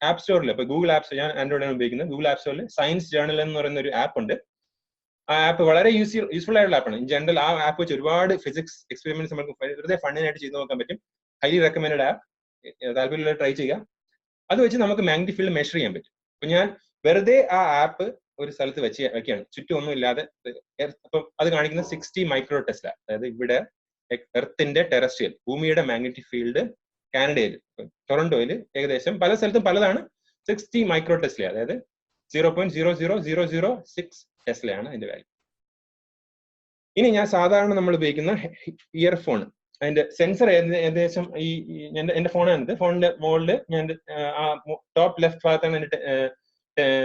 ആപ്പ് സ്റ്റോറിൽ, ഇപ്പൊ ഗൂഗിൾ ആപ്സ്, ഞാൻ ആൻഡ്രോയിഡാണ് ഉപയോഗിക്കുന്നത്, ഗൂഗിൾ ആപ്പ് സ്റ്റോറിൽ സയൻസ് ജേർണൽ എന്ന് പറയുന്ന ഒരു ആപ്പ് ഉണ്ട്. ആ ആപ്പ് വളരെ യൂസ്ഫുൾ ആയിട്ടുള്ള ആപ്പാണ്. ഇൻ ജനറൽ ആ ആപ്പ് വെച്ച് ഒരുപാട് ഫിസിക്സ് എക്സ്പെരിമെന്റ്സ് നമുക്ക് വെറുതെ ഫണ്ണിനായിട്ട് ചെയ്ത് നോക്കാൻ പറ്റും. ഹൈലി റെക്കമെൻഡഡ് ആപ്പ്, താല്പര്യമുള്ള ട്രൈ ചെയ്യുക. അത് വെച്ച് നമുക്ക് മാഗ്നറ്റിക് ഫീൽഡ് മെഷർ ചെയ്യാൻ പറ്റും. അപ്പൊ ഞാൻ വെറുതെ ആ ആപ്പ് ഒരു സ്ഥലത്ത് വെക്കുകയാണ്, ചുറ്റും ഒന്നും ഇല്ലാതെ. അപ്പൊ അത് കാണിക്കുന്ന 60 മൈക്രോ ടെസ്ല. അതായത് ഇവിടെ എർത്തിന്റെ ടെറസ്ട്രിയൽ, ഭൂമിയുടെ മാഗ്നറ്റിക് ഫീൽഡ് കാനഡയിൽ, ടൊറന്റോയിൽ ഏകദേശം പല സ്ഥലത്തും പലതാണ്, 60 മൈക്രോ ടെസ്ല, അതായത് 0.00006 ടെസ്ലയാണ് അതിന്റെ വാല്യൂ. ഇനി ഞാൻ സാധാരണ നമ്മൾ ഉപയോഗിക്കുന്ന ഇയർഫോൺ, അതിന്റെ സെൻസർ ഏകദേശം എന്റെ ഫോണാണിത്. ഫോണിന്റെ മുകളിൽ ഞാൻ ടോപ്പ് ലെഫ്റ്റ് ഭാഗത്താണ്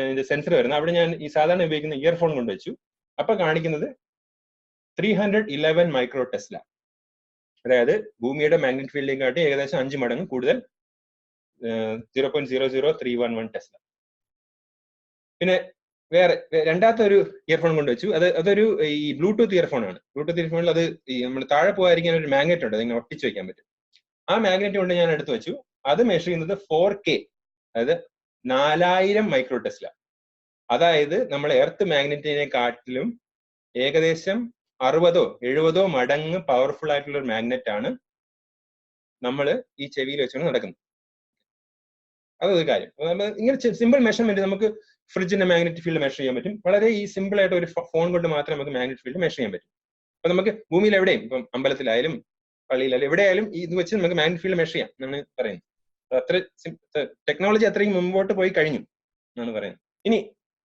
എന്റെ സെൻസർ വരുന്നത്. അവിടെ ഞാൻ ഈ സാധാരണ ഉപയോഗിക്കുന്ന ഇയർഫോൺ കൊണ്ടുവച്ചു. അപ്പൊ കാണിക്കുന്നത് 311 മൈക്രോ ടെസ്ല. അതായത് ഭൂമിയുടെ മാഗ്നറ്റിക് ഫീൽഡിനെക്കാട്ടി ഏകദേശം 5 മടങ്ങ് കൂടുതൽ, 0.00311 ടെസ്ല. പിന്നെ വേറെ രണ്ടാമത്തെ ഒരു ഇയർഫോൺ കൊണ്ടുവച്ചു. അതൊരു ഈ ബ്ലൂടൂത്ത് ഇയർഫോൺ ആണ്. ബ്ലൂടൂത്ത് ഇയർഫോണിൽ അത് നമ്മൾ താഴെ പോകാതിരിക്കാൻ ഒരു മാഗ്നറ്റ് ഉണ്ട്, അതിങ്ങനെ ഒട്ടിച്ചു വെക്കാൻ പറ്റും. ആ മാഗ്നറ്റ് കൊണ്ട് ഞാൻ എടുത്തു വെച്ചു. അത് മെഷർ ചെയ്യുന്നത് 4K, അതായത് 4000 മൈക്രോ ടെസ്ല. അതായത് നമ്മൾ എർത്ത് മാഗ്നറ്റിനെക്കാട്ടിലും ഏകദേശം 60-70 മടങ്ങ് പവർഫുൾ ആയിട്ടുള്ള ഒരു മാഗ്നറ്റ് ആണ് നമ്മൾ ഈ ചെവിയിൽ വെച്ചുകൊണ്ട് നടക്കുന്നത്. അതൊരു കാര്യം. ഇങ്ങനെ സിമ്പിൾ മെഷർമെന്റ് നമുക്ക് ഫ്രിഡ്ജിന്റെ മാഗ്നറ്റിക് ഫീൽഡ് മെഷർ ചെയ്യാൻ പറ്റും. വളരെ ഈ സിമ്പിൾ ആയിട്ട് ഒരു ഫോൺ കൊണ്ട് മാത്രം നമുക്ക് മാഗ്നറ്റിക് ഫീൽഡ് മെഷർ ചെയ്യാൻ പറ്റും. അപ്പൊ നമുക്ക് ഭൂമിയിൽ എവിടെയും, ഇപ്പം അമ്പലത്തിലായാലും പള്ളിയിലായാലും എവിടെയായാലും ഇത് വെച്ച് നമുക്ക് മാഗ്നറ്റിക് ഫീൽഡ് മെഷർ ചെയ്യാം എന്നാണ് പറയുന്നത്. അത്ര ടെക്നോളജി അത്രയും മുമ്പോട്ട് പോയി കഴിഞ്ഞു എന്നാണ് പറയുന്നത്. ഇനി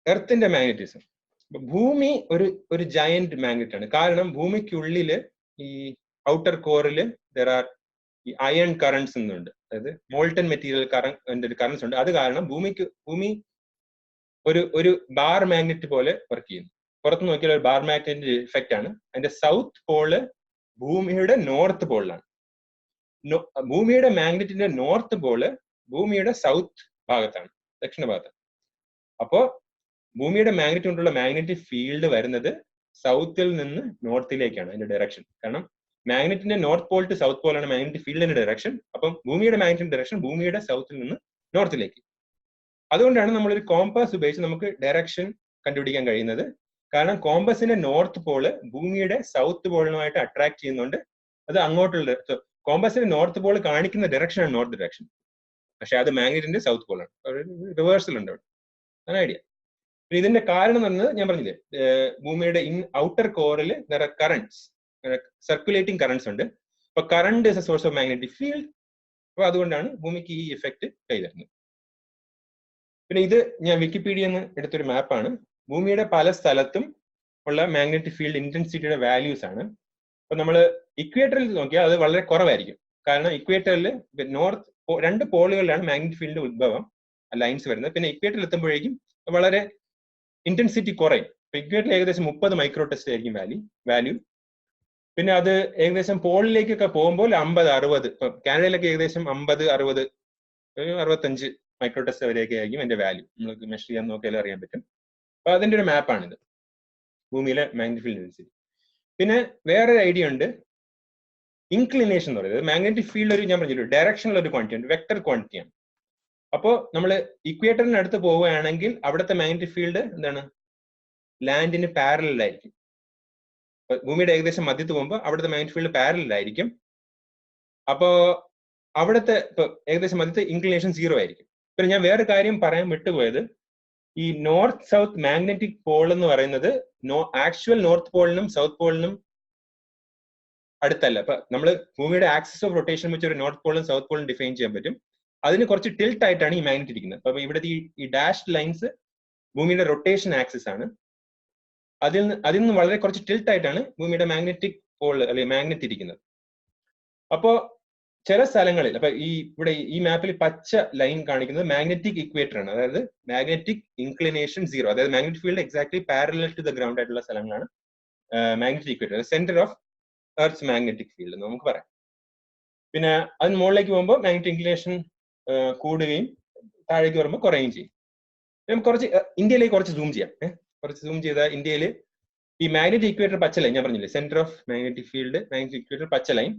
എർത്തിന്റെ മാഗ്നറ്റിസം, ഭൂമി ഒരു ജയന്റ് മാഗ്നറ്റ് ആണ്. കാരണം ഭൂമിക്കുള്ളില് ഈ ഔട്ടർ കോറിൽ ഈ അയൺ കറണ്ട്സ് എന്നുണ്ട്, അതായത് മോൾട്ടൺ മെറ്റീരിയൽ കറണ്ട്സ് ഉണ്ട്. അത് കാരണം ഭൂമി ഒരു ബാർ മാഗ്നറ്റ് പോലെ വർക്ക് ചെയ്യുന്നു. പുറത്ത് നോക്കിയാൽ ഒരു ബാർ മാഗ്നറ്റിന്റെ ഇഫക്റ്റ് ആണ്. അതിന്റെ സൗത്ത് പോള് ഭൂമിയുടെ നോർത്ത് പോളിലാണ്. ഭൂമിയുടെ മാഗ്നറ്റിന്റെ നോർത്ത് പോള് ഭൂമിയുടെ സൗത്ത് ഭാഗത്താണ്, ദക്ഷിണ ഭാഗത്താണ്. അപ്പോ ഭൂമിയുടെ മാഗ്നറ്റ് കൊണ്ടുള്ള മാഗ്നറ്റിക് ഫീൽഡ് വരുന്നത് സൗത്തിൽ നിന്ന് നോർത്തിലേക്കാണ് അതിന്റെ ഡയറക്ഷൻ. കാരണം മാഗ്നറ്റിന്റെ north pole to south pole ആണ് മാഗ്നറ്റിക് ഫീൽഡിന്റെ ഡയറക്ഷൻ. അപ്പം ഭൂമിയുടെ മാഗ്നറ്റിക് ഡയറക്ഷൻ ഭൂമിയുടെ സൗത്തിൽ നിന്ന് നോർത്തിലേക്ക്. അതുകൊണ്ടാണ് നമ്മളൊരു കോമ്പസ് ഉപയോഗിച്ച് നമുക്ക് ഡയറക്ഷൻ കണ്ടുപിടിക്കാൻ കഴിയുന്നത്. കാരണം കോമ്പസിന്റെ നോർത്ത് പോള് ഭൂമിയുടെ സൗത്ത് പോളിനുമായിട്ട് അട്രാക്ട് ചെയ്യുന്നുണ്ട്. അത് അങ്ങോട്ടുള്ള കോമ്പസിന്റെ നോർത്ത് പോൾ കാണിക്കുന്ന ഡയറക്ഷൻ ആണ് നോർത്ത് ഡയറക്ഷൻ. പക്ഷെ അത് മാഗ്നറ്റിന്റെ സൗത്ത് പോളാണ്. റിവേഴ്സൽ ഉണ്ട് അവിടെ. അതാണ് ഐഡിയ. ഇതിന്റെ കാരണം എന്ന് പറയുന്നത് ഞാൻ പറഞ്ഞില്ലേ, ഭൂമിയുടെ ഔട്ടർ കോറിൽ കറണ്ട്സ്, സർക്കുലേറ്റിംഗ് കറണ്ട്സ് ഉണ്ട്. അപ്പൊ current is A source of magnetic field. അപ്പൊ അതുകൊണ്ടാണ് ഭൂമിക്ക് ഈ ഇഫക്റ്റ് കൈവരുന്നത്. പിന്നെ ഇത് ഞാൻ വിക്കിപീഡിയന്ന് എടുത്തൊരു മാപ്പാണ്. ഭൂമിയുടെ പല സ്ഥലത്തും ഉള്ള മാഗ്നറ്റിക് ഫീൽഡ് ഇന്റൻസിറ്റിയുടെ വാല്യൂസ് ആണ്. അപ്പൊ നമ്മൾ ഇക്വേറ്ററിൽ നോക്കിയാൽ അത് വളരെ കുറവായിരിക്കും. കാരണം ഇക്വേറ്ററിൽ നോർത്ത് 2 പോളുകളിലാണ് മാഗ്നറ്റിക് ഫീൽഡിന്റെ ഉത്ഭവം, ലൈൻസ് വരുന്നത്. പിന്നെ ഇക്വേറ്ററിൽ എത്തുമ്പോഴേക്കും വളരെ ഇന്റൻസിറ്റി കുറയും. ഇക്വേറ്ററിൽ ഏകദേശം 30 മൈക്രോ ടെസ്റ്റ് ആയിരിക്കും വാല്യൂ. പിന്നെ അത് ഏകദേശം പോളിലേക്കൊക്കെ പോകുമ്പോൾ 50-60, ഇപ്പൊ കാനഡയിലൊക്കെ ഏകദേശം 50-60, 65 മൈക്രോ ടെസ്റ്റ് വരെയൊക്കെ ആയിരിക്കും എന്റെ വാല്യൂ. നമുക്ക് മെഷർ ചെയ്യാൻ നോക്കിയാൽ അറിയാൻ പറ്റും. അപ്പൊ അതിന്റെ ഒരു മാപ്പാണിത്, ഭൂമിയിലെ മാഗ്നറ്റിക് ഫീൽഡ് ഡെൻസിറ്റി. പിന്നെ വേറൊരു ഐഡിയ ഉണ്ട്, ഇൻക്ലിനേഷൻ എന്ന് പറയുന്നത്. മാഗ്നറ്റിക് ഫീൽഡ് ഒരു, ഞാൻ പറഞ്ഞില്ല, ഡയറക്ഷണൽ ഒരു ക്വാണ്ടിറ്റി ഉണ്ട്, വെക്ടർ ക്വാണ്ടിറ്റിയാണ്. അപ്പോൾ നമ്മൾ ഇക്വേറ്ററിന് അടുത്ത് പോവുകയാണെങ്കിൽ അവിടുത്തെ മാഗ്നറ്റിക് ഫീൽഡ് എന്താണ്, ലാൻഡിന് പാരലൽ ആയിരിക്കും. ഭൂമിയുടെ ഏകദേശം മധ്യത്ത് പോകുമ്പോൾ അവിടുത്തെ മാഗ്നറ്റിക് ഫീൽഡ് പാരലൽ ആയിരിക്കും. അപ്പോ അവിടുത്തെ ഇപ്പൊ ഏകദേശം മധ്യത്ത് ഇൻക്ലിനേഷൻ 0 ആയിരിക്കും. പിന്നെ ഞാൻ വേറെ കാര്യം പറയാൻ വിട്ടുപോയത്, ഈ നോർത്ത് സൗത്ത് മാഗ്നറ്റിക് പോൾ എന്ന് പറയുന്നത് ആക്ച്വൽ നോർത്ത് പോളിനും സൗത്ത് പോളിനും അടുത്തല്ല. അപ്പൊ നമ്മൾ ഭൂമിയുടെ ആക്സിസ് ഓഫ് റൊട്ടേഷൻ വെച്ച് ഒരു നോർത്ത് പോളും സൗത്ത് പോളും ഡിഫൈൻ ചെയ്യാൻ പറ്റും. അതിന് കുറച്ച് ടിൽട്ട് ആയിട്ടാണ് ഈ മാഗ്നറ്റ് ഇരിക്കുന്നത്. അപ്പൊ ഇവിടുത്തെ ഈ ഡാഷ്ഡ് ലൈൻസ് ഭൂമിയുടെ റൊട്ടേഷൻ ആക്സിസ് ആണ്. അതിൽ നിന്ന് വളരെ കുറച്ച് ടിൽട്ട് ആയിട്ടാണ് ഭൂമിയുടെ മാഗ്നറ്റിക് പോൾ അല്ലെങ്കിൽ മാഗ്നറ്റ് ഇരിക്കുന്നത്. അപ്പോ ചില സ്ഥലങ്ങളിൽ, അപ്പൊ ഇവിടെ ഈ മാപ്പിൽ പച്ച ലൈൻ കാണിക്കുന്നത് മാഗ്നറ്റിക് ഇക്വേറ്റർ ആണ്. അതായത് മാഗ്നറ്റിക് ഇൻക്ലിനേഷൻ 0, അതായത് magnetic field exactly parallel to the ground ആയിട്ടുള്ള സ്ഥലങ്ങളാണ് magnetic equator, centre of earth magnetic field എന്ന് നമുക്ക് പറയാം. പിന്നെ അതിന് മുകളിലേക്ക് പോകുമ്പോൾ മാഗ്നറ്റിക് ഇൻക്ലിനേഷൻ കൂടുകയും താഴേക്ക് വരുമ്പോൾ കുറയുകയും ചെയ്യും. നമുക്ക് കുറച്ച് ഇന്ത്യയിലേക്ക് കുറച്ച് സൂം ചെയ്യാം. കുറച്ച് സൂം ചെയ്താൽ ഇന്ത്യയിൽ ഈ മാഗ്നറ്റിക് ഇക്വേറ്റർ പച്ച ലൈൻ ഞാൻ പറഞ്ഞില്ലേ, centre of magnetic field magnetic equator പച്ച ലൈൻ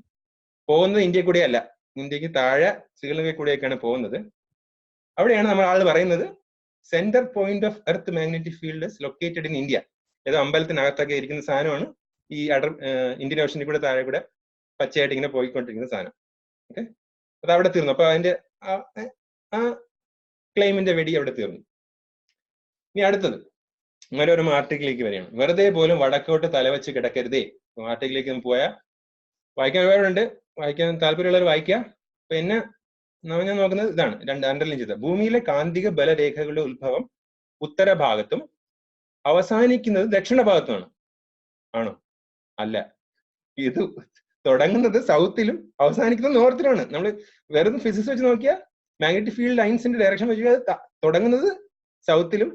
പോകുന്നത് ഇന്ത്യയിൽ കൂടെ അല്ല, ഇന്ത്യക്ക് താഴെ ശ്രീലങ്കയിൽ കൂടെയൊക്കെയാണ് പോകുന്നത്. അവിടെയാണ് നമ്മൾ ആൾ പറയുന്നത് centre point of earth magnetic field located in India. ഏതോ അമ്പലത്തിനകത്തൊക്കെ ഇരിക്കുന്ന സാധനമാണ് ഈ ഇന്ത്യൻ ഓഷനിൽ കൂടെ താഴെ കൂടെ പച്ചയായിട്ട് ഇങ്ങനെ പോയിക്കൊണ്ടിരിക്കുന്ന സാധനം. ഓക്കെ, അത് അവിടെ തീർന്നു. അപ്പൊ അതിന്റെ ആ ക്ലെയിമിന്റെ വെടി അവിടെ തീർന്നു. ഇനി അടുത്തത് മനോരമ ആർട്ടിക്കിലേക്ക് വരികയാണ്. വെറുതെ പോലും വടക്കോട്ട് തലവെച്ച് കിടക്കരുതേ. ആർട്ടിക്കിലേക്ക് പോയാൽ വായിക്കാൻ ഒരുപാടുണ്ട്, വായിക്കാൻ താല്പര്യമുള്ളവർ വായിക്കുക. പിന്നെ ഞാൻ നോക്കുന്നത് ഇതാണ്, 2 അണ്ടർലൈൻ ചെയ്തത്. ഭൂമിയിലെ കാന്തിക ബലരേഖകളുടെ ഉത്ഭവം ഉത്തരഭാഗത്തും അവസാനിക്കുന്നത് ദക്ഷിണഭാഗത്തുമാണ്. ആണോ? അല്ല, ഇത് തുടങ്ങുന്നത് സൗത്തിലും അവസാനിക്കുന്നത് നോർത്തിലുമാണ്. നമ്മൾ വെറും ഫിസിക്സ് വെച്ച് നോക്കിയാൽ മാഗ്നറ്റിക് ഫീൽഡ് ലൈൻസിന്റെ ഡയറക്ഷൻ വെച്ച് തുടങ്ങുന്നത് സൗത്തിലും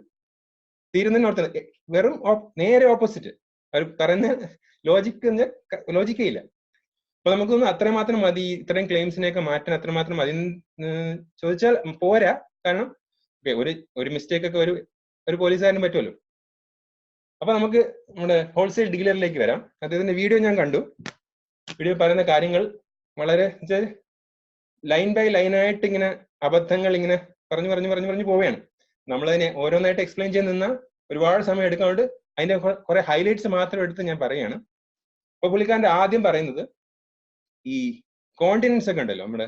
തീരുന്ന നോർത്തിലും. വെറും നേരെ ഓപ്പോസിറ്റ്. അവർ പറയുന്ന ലോജിക്കേ ഇല്ല. അപ്പൊ നമുക്കൊന്ന് അത്രമാത്രം മതി, ഇത്രയും ക്ലെയിംസിനെയൊക്കെ മാറ്റാൻ അത്രമാത്രം മതി ചോദിച്ചാൽ പോരാ. കാരണം ഒരു മിസ്റ്റേക്ക് ഒക്കെ ഒരു പോലീസുകാരന് പറ്റുമല്ലോ. അപ്പൊ നമുക്ക് നമ്മുടെ ഹോൾസെയിൽ ഡീലറിലേക്ക് വരാം. അദ്ദേഹത്തിന്റെ വീഡിയോ ഞാൻ കണ്ടു. വീഡിയോ പറയുന്ന കാര്യങ്ങൾ വളരെ ലൈൻ ബൈ ലൈനായിട്ട് ഇങ്ങനെ അബദ്ധങ്ങൾ ഇങ്ങനെ പറഞ്ഞു പോവുകയാണ്. നമ്മളതിനെ ഓരോന്നായിട്ട് എക്സ്പ്ലെയിൻ ചെയ്ത് നിന്നാൽ ഒരുപാട് സമയം എടുക്കാണ്ട് അതിന്റെ കുറെ ഹൈലൈറ്റ്സ് മാത്രം എടുത്ത് ഞാൻ പറയുകയാണ്. അപ്പൊ പുള്ളിക്കാരന്റെ ആദ്യം പറയുന്നത് ഈ കോണ്ടിനൻസ് ഒക്കെ ഉണ്ടല്ലോ, നമ്മുടെ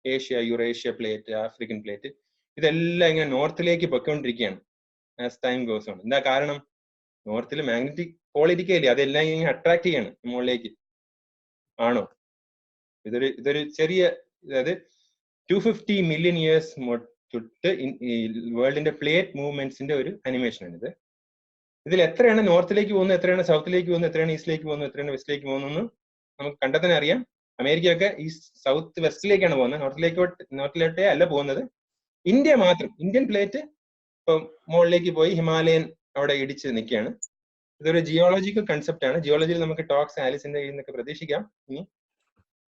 Asia, Eurasia plate, African plate, ഇതെല്ലാം ഇങ്ങനെ നോർത്തിലേക്ക് പൊയ്ക്കൊണ്ടിരിക്കുകയാണ് ആസ് ടൈം ഗോസ് ഓൺ. എന്താ കാരണം? നോർത്തിൽ മാഗ്നറ്റിക് പോൾ ഇരിക്കുകയില്ലേ, അതെല്ലാം ഇങ്ങനെ അട്രാക്ട് ചെയ്യാണ് മുകളിലേക്ക്. ആണോ? ഇതൊരു ചെറിയ, അതായത് 250 മില്യൺ ഇയേഴ്സ് തൊട്ട് വേൾഡിന്റെ പ്ലേറ്റ് മൂവ്മെന്റ്സിന്റെ ഒരു അനിമേഷൻ ആണ് ഇത്. ഇതിൽ എത്രയാണ് നോർത്തിലേക്ക് പോകുന്നത്, എത്രയാണ് സൗത്തിലേക്ക് പോകുന്നത്, എത്രയാണ് ഈസ്റ്റിലേക്ക് പോകുന്നത്, എത്രയാണ് വെസ്റ്റിലേക്ക് പോകുന്നതെന്ന് നമുക്ക് കണ്ടെത്താൻ അറിയാം. അമേരിക്കയൊക്കെ ഈ സൗത്ത് വെസ്റ്റിലേക്കാണ് പോകുന്നത്, നോർത്തിലോട്ടേ അല്ല പോകുന്നത്. ഇന്ത്യ മാത്രം, ഇന്ത്യൻ പ്ലേറ്റ് ഇപ്പൊ മുകളിലേക്ക് പോയി ഹിമാലയൻ അവിടെ ഇടിച്ച് നിൽക്കുകയാണ്. ഇതൊരു ജിയോളജിക്കൽ കൺസെപ്റ്റ് ആണ്. ജിയോളജിയിൽ നമുക്ക് ടോക്സ് ആലിസിന്റെ കയ്യിൽ നിന്നൊക്കെ പ്രതീക്ഷിക്കാം ഇനി.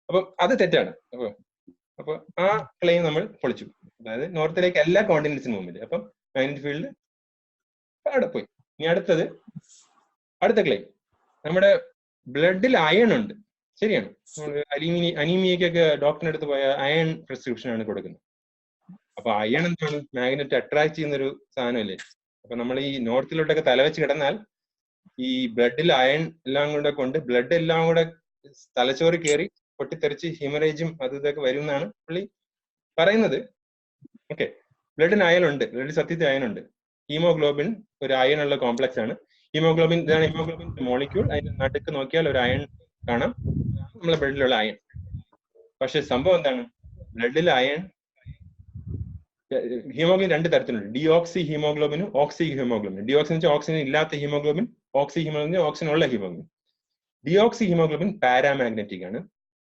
അപ്പൊ അത് തെറ്റാണ്. അപ്പൊ ആ ക്ലെയിം നമ്മൾ പൊളിച്ചു. അതായത് നോർത്തിലേക്ക് എല്ലാ കോണ്ടിനൻസിനും മുമ്പിൽ. അപ്പം മാഗ്നറ്റിക് ഫീൽഡ് അവിടെ പോയി. ഇനി അടുത്ത ക്ലെയിം, നമ്മുടെ ബ്ലഡിൽ അയൺ ഉണ്ട്. ശരിയാണ്. അനീമിയക്കൊക്കെ ഡോക്ടറിന്റെ അടുത്ത് പോയ അയൺ പ്രിസ്ക്രിപ്ഷൻ ആണ് കൊടുക്കുന്നത്. അപ്പൊ അയൺ എന്താണ്? മാഗ്നറ്റ് അട്രാക്ട് ചെയ്യുന്ന ഒരു സാധനമല്ലേ. അപ്പൊ നമ്മൾ ഈ നോർത്തിലോട്ടൊക്കെ തലവെച്ച് കിടന്നാൽ ഈ ബ്ലഡിൽ അയൺ എല്ലാം കൂടെ കൊണ്ട് ബ്ലഡ് എല്ലാം കൂടെ തലച്ചോറ് കയറി പൊട്ടിത്തെറിച്ച് ഹീമറേജും അത് ഇതൊക്കെ വരും എന്നാണ് പുള്ളി പറയുന്നത്. ഓക്കെ, ബ്ലഡിന് അയൺ ഉണ്ട്, ബ്ലഡിൽ സത്യത്തിൽ അയൺ ഉണ്ട്. ഹീമോഗ്ലോബിൻ ഒരു അയൺ ഉള്ള കോംപ്ലക്സ് ആണ്. ഹീമോഗ്ലോബിൻ, ഇതാണ് ഹീമോഗ്ലോബിൻ മോളിക്യൂൾ. അതിന്റെ നടുക്ക് നോക്കിയാൽ ഒരു അയൺ കാണാം, നമ്മളെ ബ്ലഡിലുള്ള അയൺ. പക്ഷെ സംഭവം എന്താണ്? ബ്ലഡിൽ അയൺ, ഹീമോഗ്ലോബിൻ രണ്ട് തരത്തിലുണ്ട്. ഡിയോക്സി ഹീമോഗ്ലോബിനും ഓക്സി ഹീമോഗ്ലോബിനും. ഡിയോക്സി എന്ന് വെച്ചാൽ ഓക്സിജൻ ഇല്ലാത്ത ഹീമോഗ്ലോബിൻ, ഓക്സി ഹീമോഗ്ലോബിൻ ഓക്സിജൻ ഉള്ള ഹീമോഗ്ലോബിൻ. ഡിയോക്സി ഹീമോഗ്ലോബിൻ പാരാമാഗ്നറ്റിക് ആണ്,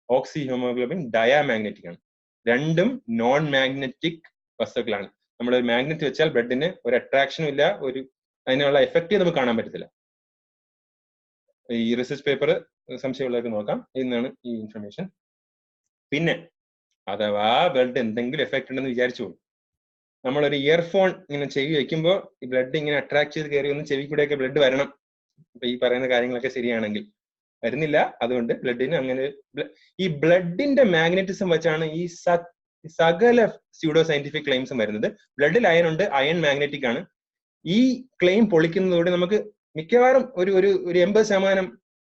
ഓക്സി ഹീമോഗ്ലോബിൻ ഡയാമാഗ്നറ്റിക് ആണ്. രണ്ടും നോൺ മാഗ്നറ്റിക് വസ്തുക്കളാണ്. നമ്മൾ ഒരു മാഗ്നറ്റ് വെച്ചാൽ ബ്ലഡിന് ഒരു അട്രാക്ഷനും ഇല്ല, ഒരു അതിനുള്ള എഫക്റ്റ് നമുക്ക് കാണാൻ പറ്റത്തില്ല. ഈ റിസർച്ച് പേപ്പർ സംശയമുള്ളവർക്ക് നോക്കാം, എന്നാണ് ഈ ഇൻഫർമേഷൻ. പിന്നെ അഥവാ ബ്ലഡ് എന്തെങ്കിലും എഫക്റ്റ് ഉണ്ടെന്ന് വിചാരിച്ചു, നമ്മളൊരു ഇയർഫോൺ ഇങ്ങനെ ചെവി വെക്കുമ്പോൾ ഈ ബ്ലഡ് ഇങ്ങനെ അട്രാക്ട് ചെയ്ത് കയറി ഒന്ന് ചെവി കൂടെയൊക്കെ ബ്ലഡ് വരണം. അപ്പൊ ഈ പറയുന്ന കാര്യങ്ങളൊക്കെ ശരിയാണെങ്കിൽ വരുന്നില്ല. അതുകൊണ്ട് ബ്ലഡിന് അങ്ങനെ ഈ ബ്ലഡിന്റെ മാഗ്നറ്റിസം വെച്ചാണ് ഈ സകല സ്യൂഡോ സയന്റിഫിക് ക്ലെയിംസും വരുന്നത്. ബ്ലഡിൽ അയൺ ഉണ്ട്, അയൺ മാഗ്നറ്റിക് ആണ്. ഈ ക്ലെയിം പൊളിക്കുന്നതോടെ നമുക്ക് മിക്കവാറും ഒരു 80%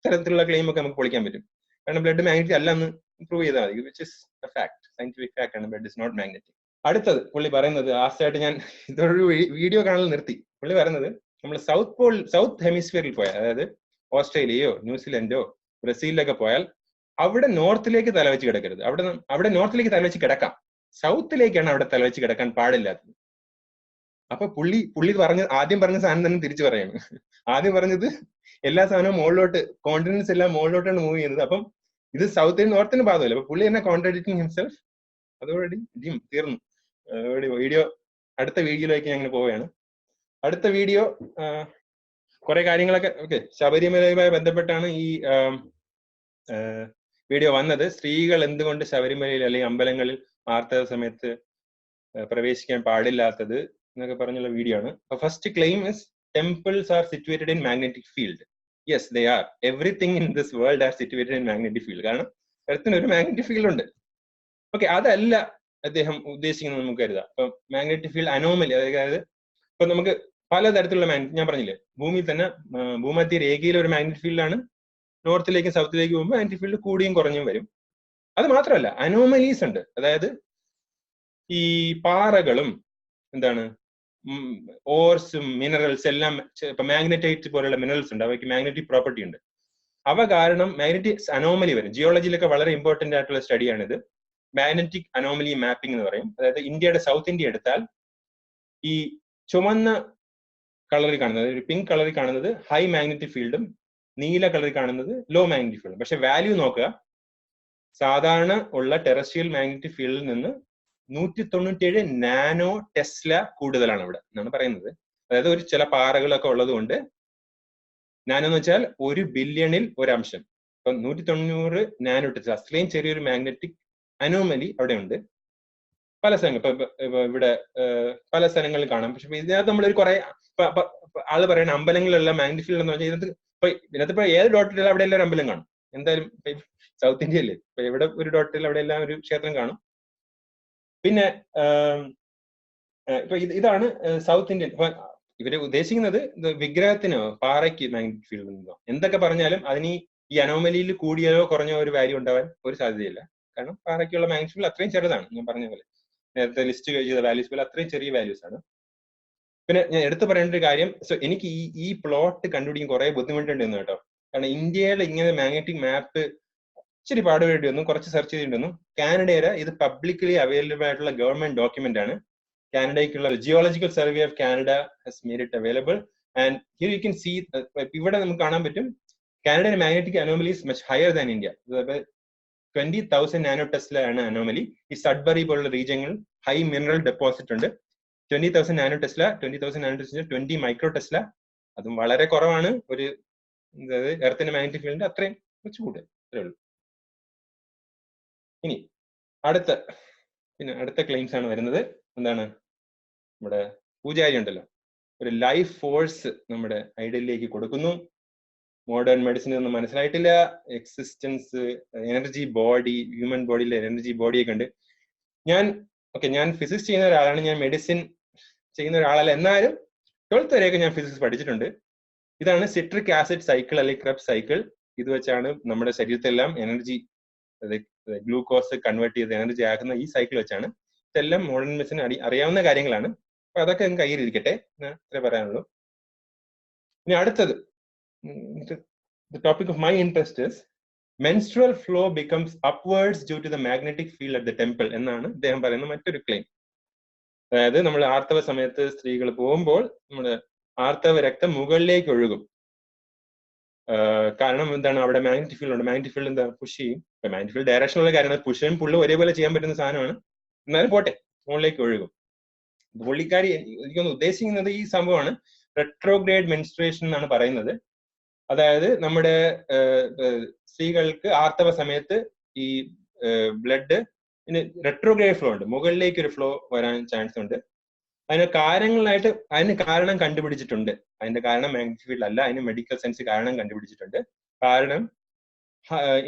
തരത്തിലുള്ള ക്ലെയിം ഒക്കെ നമുക്ക് പൊളിക്കാൻ പറ്റും. കാരണം ബ്ലഡ് മാഗ്നറ്റിക് അല്ല എന്ന് പ്രൂവ് ചെയ്താൽ മതി, which is a fact, scientific fact ആണ്. Blood is not magnetic. അടുത്തത് പുള്ളി പറയുന്നത്, ലാസ്റ്റായിട്ട് ഞാൻ ഇതൊരു വീഡിയോ കാണൽ നിർത്തി. പുള്ളി പറയുന്നത് നമ്മൾ സൗത്ത് ഹെമിസ്ഫിയറിൽ പോയാൽ, അതായത് ഓസ്ട്രേലിയയോ ന്യൂസിലൻഡോ ബ്രസീലിലൊക്കെ പോയാൽ അവിടെ നോർത്തിലേക്ക് തലവെച്ച് കിടക്കരുത്. അവിടെ നോർത്തിലേക്ക് തലവെച്ച് കിടക്കാം, സൗത്തിലേക്കാണ് അവിടെ തലവെച്ച് കിടക്കാൻ പാടില്ലാത്തത്. അപ്പൊ പുള്ളി ആദ്യം പറഞ്ഞ സാധനം തന്നെ തിരിച്ചു പറയാണ്. ആദ്യം പറഞ്ഞത് എല്ലാ സാധനവും മുകളിലോട്ട്, കോണ്ടിനൻസ് എല്ലാം മുകളിലോട്ടാണ് മൂവ് ചെയ്യുന്നത്. അപ്പം ഇത് സൗത്തിന് നോർത്തിന് ബാധമല്ല. അപ്പൊ പുള്ളി തന്നെ കോൺട്രാഡിക്റ്റിംഗ് ഹിംസെൽഫ്. അതോടുകൂടി തീർന്നു. അടുത്ത വീഡിയോയിലേക്ക് ഞാൻ അങ്ങനെ പോവുകയാണ്. അടുത്ത വീഡിയോ കുറെ കാര്യങ്ങളൊക്കെ ഓക്കെ ശബരിമലയുമായി ബന്ധപ്പെട്ടാണ് ഈ വീഡിയോ വന്നത്. സ്ത്രീകൾ എന്തുകൊണ്ട് ശബരിമലയിൽ അല്ലെങ്കിൽ അമ്പലങ്ങളിൽ ആർത്തവ സമയത്ത് പ്രവേശിക്കാൻ പാടില്ലാത്തത് എന്നൊക്കെ പറഞ്ഞുള്ള വീഡിയോ ആണ്. First claim is temples are situated in magnetic field. Yes, they are. Everything in this world are situated in magnetic field. കാരണം എർത്തിന് ഒരു മാഗ്നറ്റിക് ഫീൽഡ് ഉണ്ട്. ഓക്കെ, അതല്ല അദ്ദേഹം ഉദ്ദേശിക്കുന്നത് നമുക്ക് കരുതാം. ഇപ്പൊ മാഗ്നറ്റിക് ഫീൽഡ് അനോമലി, അതായത് ഇപ്പൊ നമുക്ക് പലതരത്തിലുള്ള ഞാൻ പറഞ്ഞില്ലേ, ഭൂമിയിൽ തന്നെ ഭൂമധ്യ രേഖയിൽ ഒരു മാഗ്നറ്റിക് ഫീൽഡാണ്. നോർത്തിലേക്കും സൗത്തിലേക്കും പോകുമ്പോൾ മാഗ്നറ്റിക് ഫീൽഡ് കൂടിയും കുറഞ്ഞും വരും. അത് മാത്രമല്ല, അനോമലീസ് ഉണ്ട്. അതായത് ഈ പാറകളും എന്താണ് ഓർസും മിനറൽസ് എല്ലാം, ഇപ്പൊ മാഗ്നറ്റൈറ്റ് പോലുള്ള മിനറൽസ് ഉണ്ട്, അവയ്ക്ക് മാഗ്നറ്റിക് പ്രോപ്പർട്ടി ഉണ്ട്. അവ കാരണം മാഗ്നറ്റിക് അനോമലി വരും. ജിയോളജിയിലൊക്കെ വളരെ ഇമ്പോർട്ടന്റ് ആയിട്ടുള്ള സ്റ്റഡിയാണിത്. മാഗ്നറ്റിക് അനോമലി മാപ്പിംഗ് എന്ന് പറയും. അതായത് ഇന്ത്യയുടെ സൗത്ത് ഇന്ത്യ എടുത്താൽ ഈ ചുവന്ന കളറിൽ കാണുന്നത്, ഒരു പിങ്ക് കളറിൽ കാണുന്നത് ഹൈ മാഗ്നറ്റിക് ഫീൽഡും നീല കളറിൽ കാണുന്നത് ലോ മാഗ്നറ്റിക് ഫീൽഡും. പക്ഷെ വാല്യൂ നോക്കുക, സാധാരണ ഉള്ള ടെറസ്ട്രിയൽ മാഗ്നറ്റിക് ഫീൽഡിൽ നിന്ന് 197 നാനോ ടെസ്ല കൂടുതലാണ് ഇവിടെ എന്നാണ് പറയുന്നത്. അതായത് ഒരു ചില പാറകളൊക്കെ ഉള്ളത് കൊണ്ട്, നാനോ എന്ന് വെച്ചാൽ 1 ബില്യണിൽ 1 അംശം. ഇപ്പൊ 190 നാനോ ടെസ്ല, അത്രയും ചെറിയൊരു മാഗ്നറ്റിക് അനോമലി അവിടെ ഉണ്ട്. പല സ്ഥലങ്ങൾ ഇപ്പൊ ഇവിടെ പല സ്ഥലങ്ങളിൽ കാണാം. പക്ഷെ ഇതിനകത്ത് നമ്മളൊരു കുറെ ആള് പറയുന്ന അമ്പലങ്ങളിലുള്ള മാഗ്നറ്റിക് ഫീൽഡ് എന്ന് വെച്ചാൽ ഇതിനകത്ത് ഇപ്പൊ ഏത് ഡോട്ടിലുള്ള അവിടെ എല്ലാം ഒരു അമ്പലം കാണും. എന്തായാലും സൗത്ത് ഇന്ത്യ അല്ലേ, ഇപ്പൊ എവിടെ ഒരു ഡോട്ടിൽ അവിടെ എല്ലാം ഒരു ക്ഷേത്രം കാണും. പിന്നെ ഇപ്പൊ ഇതാണ് സൗത്ത് ഇന്ത്യൻ. അപ്പൊ ഇവര് ഉദ്ദേശിക്കുന്നത് വിഗ്രഹത്തിനോ പാറയ്ക്ക് മാഗ്നറ്റിക് ഫീൽഡ് ഉണ്ടോ എന്തൊക്കെ പറഞ്ഞാലും അതിന് ഈ അനോമലിയിൽ കൂടിയോ കുറഞ്ഞോ ഒരു വാല്യൂ ഉണ്ടാവാൻ ഒരു സാധ്യതയില്ല. കാരണം പാറയ്ക്കുള്ള മാഗ്നറ്റിക് ഫീൽഡ് അത്രയും ചെറുതാണ്. ഞാൻ പറഞ്ഞ പോലെ നേരത്തെ ലിസ്റ്റ് ചെയ്ത വാല്യൂസ് പോലെ അത്രയും ചെറിയ വാല്യൂസ് ആണ്. പിന്നെ ഞാൻ എടുത്തു പറയേണ്ട ഒരു കാര്യം, എനിക്ക് ഈ പ്ലോട്ട് കണ്ടുപിടിക്കാൻ കുറെ ബുദ്ധിമുട്ടുണ്ടെന്ന് കേട്ടോ. കാരണം ഇന്ത്യയിൽ ഇങ്ങനെ മാഗ്നറ്റിക് മാപ്പ് ഇച്ചിരി പാടുപെടേണ്ടി വന്നു, കുറച്ച് സെർച്ച് ചെയ്യേണ്ടി വന്നു. കാനഡയുടെ ഇത് പബ്ലിക്കലി അവൈലബിൾ ആയിട്ടുള്ള ഗവൺമെന്റ് ഡോക്യുമെന്റ് ആണ്. കാനഡയ്ക്കുള്ള geological survey of Canada has made it available. And here you can see, ഇവിടെ നമുക്ക് കാണാൻ പറ്റും കാനഡയുടെ magnetic anomalies much higher than India. 20,000 nano tesla ആണ് അനോമലി. ഈ സഡ്ബറി പോലുള്ള റീജിയങ്ങളിൽ ഹൈ മിനറൽ ഡെപ്പോസിറ്റ് ഉണ്ട്. 20,000 നാനോ ടെസ്ല, 20 മൈക്രോ ടെസ്ല, അതും വളരെ കുറവാണ്. ഒരു എർത്തിന്റെ മാഗ്നറ്റിക് ഫീൽഡിന്റെ അത്രയും കുറച്ച് കൂടുതൽ, അത്രേ ഉള്ളൂ. ഇനി അടുത്ത ക്ലെയിംസ് ആണ് വരുന്നത്. എന്താണ്, നമ്മുടെ പൂജാരി ഉണ്ടല്ലോ, ഒരു ലൈഫ് ഫോഴ്സ് നമ്മുടെ ഐഡിയലിലേക്ക് കൊടുക്കുന്നു. മോഡേൺ മെഡിസിൻ ഒന്നും മനസ്സിലായിട്ടില്ല. എക്സിസ്റ്റൻസ്, എനർജി ബോഡി, ഹ്യൂമൻ ബോഡിയിലെ എനർജി ബോഡിയൊക്കെ ഉണ്ട്. ഞാൻ ഫിസിക്സ് ചെയ്യുന്ന ഒരാളാണ്, ഞാൻ മെഡിസിൻ ചെയ്യുന്ന ഒരാളല്ല. എന്നാലും 12th വരെയൊക്കെ ഞാൻ ഫിസിക്സ് പഠിച്ചിട്ടുണ്ട്. ഇതാണ് സിട്രിക് ആസിഡ് സൈക്കിൾ അല്ലെങ്കിൽ ക്രെബ്സ് സൈക്കിൾ. ഇത് വെച്ചാണ് നമ്മുടെ ശരീരത്തെല്ലാം എനർജി, ഗ്ലൂക്കോസ് കൺവേർട്ട് ചെയ്ത് എനർജി ആക്കുന്ന ഈ സൈക്കിൾ വെച്ചാണ്. ഇതെല്ലാം മോഡേൺ മെഡിസിൻ അറിയാവുന്ന കാര്യങ്ങളാണ്. അപ്പൊ അതൊക്കെ കയ്യിലിരിക്കട്ടെ, ഇത്രേ പറയാനുള്ളൂ. ഇനി അടുത്തത്, the topic of my interest is menstrual flow becomes upwards due to the magnetic field at the temple എന്നാണ് അദ്ദേഹം പറയുന്ന മറ്റൊരു ക്ലെയിം. അതായത് നമ്മൾ ആർത്തവ സമയത്ത് സ്ത്രീകൾ പോകുമ്പോൾ നമ്മുടെ ആർത്തവ രക്തം മുകളിലേക്ക് ഒഴുകും. കാരണം എന്താണ്, അവിടെ മാഗ്നറ്റിക് ഫീൽഡ് ഉണ്ട്. മാഗ്നറ്റിക് ഫീൽഡ് എന്താ, പുഷ് ചെയ്യും. മാഗ്നറ്റിക് ഫീൽഡ് ഡയറക്ഷനുള്ള കാര്യമാണ്. പുഷും പുള്ളും ഒരേപോലെ ചെയ്യാൻ പറ്റുന്ന സാധനമാണ്. എന്നാലും പോട്ടെ, മുകളിലേക്ക് ഒഴുകും. പുള്ളിക്കാരി എനിക്കൊന്ന് ഉദ്ദേശിക്കുന്നത് ഈ സംഭവമാണ്, റെട്രോഗ്രേഡ് മെൻസ്ട്രേഷൻ എന്നാണ് പറയുന്നത്. അതായത് നമ്മുടെ സ്ത്രീകൾക്ക് ആർത്തവ സമയത്ത് ഈ ബ്ലഡ് റെട്രോഗ്രേഡ് ഫ്ലോ ഉണ്ട്, മുകളിലേക്ക് ഒരു ഫ്ലോ വരാൻ ചാൻസ് ഉണ്ട്. അതിന് കാരണം കണ്ടുപിടിച്ചിട്ടുണ്ട്. അതിന്റെ കാരണം മാഗ്നറ്റിക് ഫീൽഡ് അല്ല, അതിന് മെഡിക്കൽ സയൻസ് കാരണം കണ്ടുപിടിച്ചിട്ടുണ്ട്. കാരണം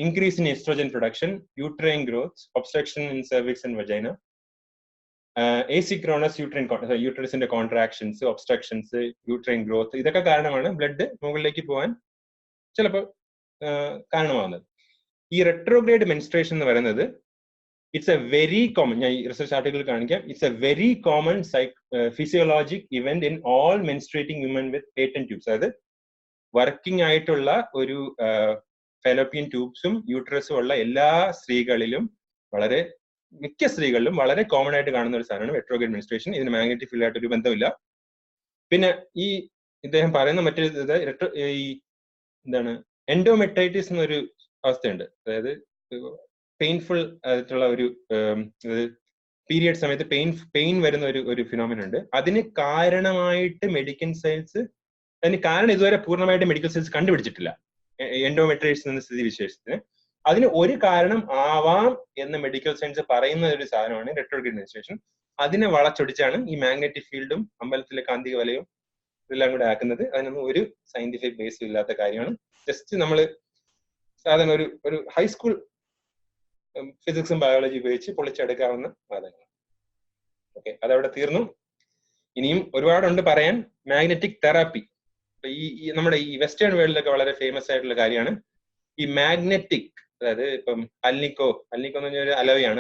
increase in estrogen production, uterine growth, obstruction in cervix and vagina, asynchronous യൂട്രസിന്റെ കോൺട്രാക്ഷൻസ്, ഒബ്സ്ട്രക്ഷൻസ്, യൂട്രൈൻ ഗ്രോത്ത്, ഇതൊക്കെ കാരണമാണ് ബ്ലഡ് മുകളിലേക്ക് പോകാൻ ചിലപ്പോൾ കാരണമാകുന്നത്. ഈ റെട്രോഗ്രേഡ് മെൻസ്ട്രേഷൻ എന്ന് പറയുന്നത് ഇറ്റ്സ് എ വെരി കോമൺ, ഞാൻ ഈ റിസർച്ച് ആർട്ടിക്കിൾ കാണിക്കാം, it's a very common physiologic event in all menstruating women with patent tubes. അതായത് വർക്കിംഗ് ആയിട്ടുള്ള ഒരു ഫെലോപ്പിയൻ ട്യൂബ്സും യൂട്രസും ഉള്ള എല്ലാ സ്ത്രീകളിലും, മിക്ക സ്ത്രീകളിലും വളരെ കോമൺ ആയിട്ട് കാണുന്ന ഒരു സാധനമാണ് റെട്രോഗ്രേഡ് മെൻസ്ട്രേഷൻ. ഇതിന് മാഗ്നറ്റിക് ഫീൽഡ് ആയിട്ട് ഒരു ബന്ധമില്ല. പിന്നെ ഈ ഇദ്ദേഹം പറയുന്ന മറ്റൊരു ഈ എന്താണ്, എൻഡോമെട്രൈറ്റിസ് എന്നൊരു അവസ്ഥയുണ്ട്. അതായത് പെയിൻഫുൾ ആയിട്ടുള്ള ഒരു പീരിയഡ് സമയത്ത് പെയിൻ വരുന്ന ഒരു ഫിനോമിന ഉണ്ട്. അതിന് കാരണമായിട്ട് മെഡിക്കൽ സയൻസ്, അതിന് കാരണം ഇതുവരെ പൂർണ്ണമായിട്ട് മെഡിക്കൽ സയൻസ് കണ്ടുപിടിച്ചിട്ടില്ല എൻഡോമെട്രൈറ്റിസ് എന്ന സ്ഥിതി വിശേഷത്തിന്. അതിന് ഒരു കാരണം ആവാം എന്ന് മെഡിക്കൽ സയൻസ് പറയുന്ന ഒരു സാധനമാണ് റെട്രോഗ്രേഡ് മെൻസ്ട്രേഷൻ. അതിനെ വളച്ചൊടിച്ചാണ് ഈ മാഗ്നറ്റിക് ഫീൽഡും അമ്പലത്തിലെ കാന്തിക വലയും ഇതെല്ലാം കൂടെ ആക്കുന്നത്. അതിനൊന്നും ഒരു സയന്റിഫിക് ബേസ് ഇല്ലാത്ത കാര്യമാണ്. ജസ്റ്റ് നമ്മൾ സാധാരണ ഒരു ഹൈസ്കൂൾ ഫിസിക്സും ബയോളജി ഉപയോഗിച്ച് പൊളിച്ചെടുക്കാവുന്ന വാദങ്ങൾ. ഓക്കെ, അതവിടെ തീർന്നു. ഇനിയും ഒരുപാടുണ്ട് പറയാൻ. മാഗ്നറ്റിക് തെറാപ്പി ഈ നമ്മുടെ ഈ വെസ്റ്റേൺ വേൾഡിലൊക്കെ വളരെ ഫേമസ് ആയിട്ടുള്ള കാര്യമാണ്. ഈ മാഗ്നറ്റിക്, അതായത് ഇപ്പം അൽനിക്കോ എന്ന് പറഞ്ഞ ഒരു അലോയാണ്,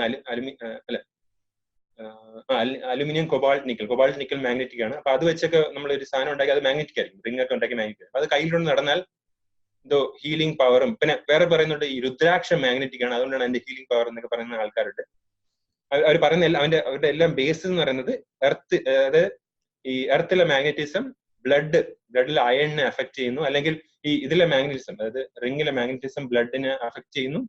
അലുമിനിയം കൊബാൾട്ട് നിക്കൽ മാഗ്നറ്റിക് ആണ്. അപ്പൊ അത് വെച്ചൊക്കെ നമ്മൾ ഒരു സാധനം ഉണ്ടാക്കി, അത് മാഗ്നറ്റിക് ആയിരിക്കും. റിംഗ് ഒക്കെ ഉണ്ടാക്കി മാഗ്നറ്റിക്. അത് കയ്യിലൊന്ന് നടന്നാൽ എന്തോ ഹീലിംഗ് പവറും. പിന്നെ വേറെ പറയുന്നുണ്ട് ഈ രുദ്രാക്ഷം മാഗ്നറ്റിക് ആണ്, അതുകൊണ്ടാണ് അതിന്റെ ഹീലിംഗ് പവർ എന്നൊക്കെ പറയുന്ന ആൾക്കാരുണ്ട്. അവർ പറയുന്ന അവരുടെ എല്ലാം ബേസ് എന്ന് പറയുന്നത് എർത്ത്, അതായത് ഈ എർത്തിലെ മാഗ്നറ്റിസം ബ്ലഡിലെ അയണിനെ അഫക്ട് ചെയ്യുന്നു, അല്ലെങ്കിൽ ഈ ഇതിലെ മാഗ്നറ്റിസം, അതായത് റിംഗിലെ മാഗ്നറ്റിസം ബ്ലഡിനെ അഫക്ട് ചെയ്യുന്നു.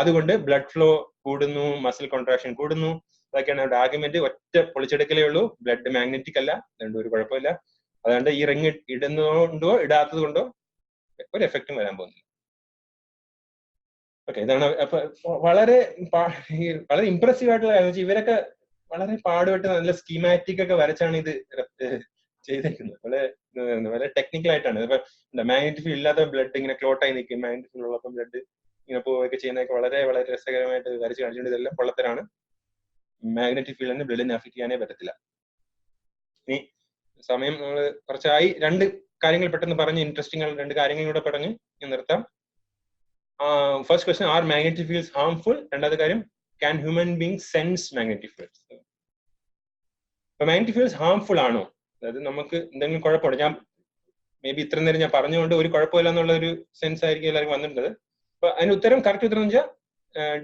അതുകൊണ്ട് ബ്ലഡ് ഫ്ലോ കൂടുന്നു, മസിൽ കോൺട്രാക്ഷൻ കൂടുന്നു. അതൊക്കെയാണ് അവരുടെ ആർഗ്യുമെന്റ്. ഒറ്റ പൊളിച്ചെടുക്കലേ ഉള്ളൂ, ബ്ലഡ് മാഗ്നറ്റിക് അല്ല, അതുകൊണ്ട് ഒരു കുഴപ്പമില്ല. അതുകൊണ്ട് ഈ റിംഗ് ഇടുന്നതുകൊണ്ടോ ഇടാത്തത് കൊണ്ടോ ഒരു എഫക്റ്റും വരാൻ പോകുന്നില്ല. ഓക്കെ, ഇതാണ്. അപ്പൊ വളരെ ഇംപ്രസീവ് ആയിട്ടുള്ള കാര്യം വെച്ചാൽ ഇവരൊക്കെ വളരെ പാടുപെട്ട് നല്ല സ്കീമാറ്റിക് ഒക്കെ വരച്ചാണ് ഇത് ചെയ്തേക്കുന്നത്. വളരെ ടെക്നിക്കൽ ആയിട്ടാണ്. ഇപ്പൊ മാഗ്നറ്റിക് ഫീൽഡ് ഇല്ലാത്ത ബ്ലഡ് ഇങ്ങനെ ക്ലോട്ടായി നിൽക്കും, മാഗ്നറ്റിക് ഫീൽഡ് ഉള്ളപ്പോൾ ബ്ലഡ് ഇങ്ങനെ പോവുകയൊക്കെ ചെയ്യുന്നതൊക്കെ വളരെ രസകരമായിട്ട് വരച്ച് കാണിച്ചുകൊണ്ട് ഇതെല്ലാം പൊള്ളത്തരാണ്. മാഗ്നറ്റിക് ഫീൽഡിന് ബ്ലഡിനെ അഫക്ട് ചെയ്യാനേ പറ്റത്തില്ല. ഇനി സമയം നമ്മൾ കുറച്ചായി, 2 കാര്യങ്ങൾ പെട്ടെന്ന് പറഞ്ഞ്, ഇൻട്രസ്റ്റിംഗ് ആയ 2 കാര്യങ്ങൾ കൂടെ പറഞ്ഞ് ഞാൻ നിർത്താം. First question, are magnetic fields harmful? രണ്ടാമത്തെ കാര്യം, can human being sense magnetic fields? അപ്പൊ മാഗ്നറ്റിക് ഫീൽഡ്സ് ഹാർംഫുൾ ആണോ? അതായത് നമുക്ക് എന്തെങ്കിലും കുഴപ്പമുണ്ടോ? ഞാൻ മേ ബി ഇത്ര നേരം ഞാൻ പറഞ്ഞുകൊണ്ട് ഒരു കുഴപ്പമില്ല എന്നുള്ള ഒരു സെൻസ് ആയിരിക്കും എല്ലാവർക്കും വന്നിട്ടുള്ളത്. അപ്പൊ അതിന് കറക്റ്റ് ഉത്തരം എന്ന് വെച്ചാൽ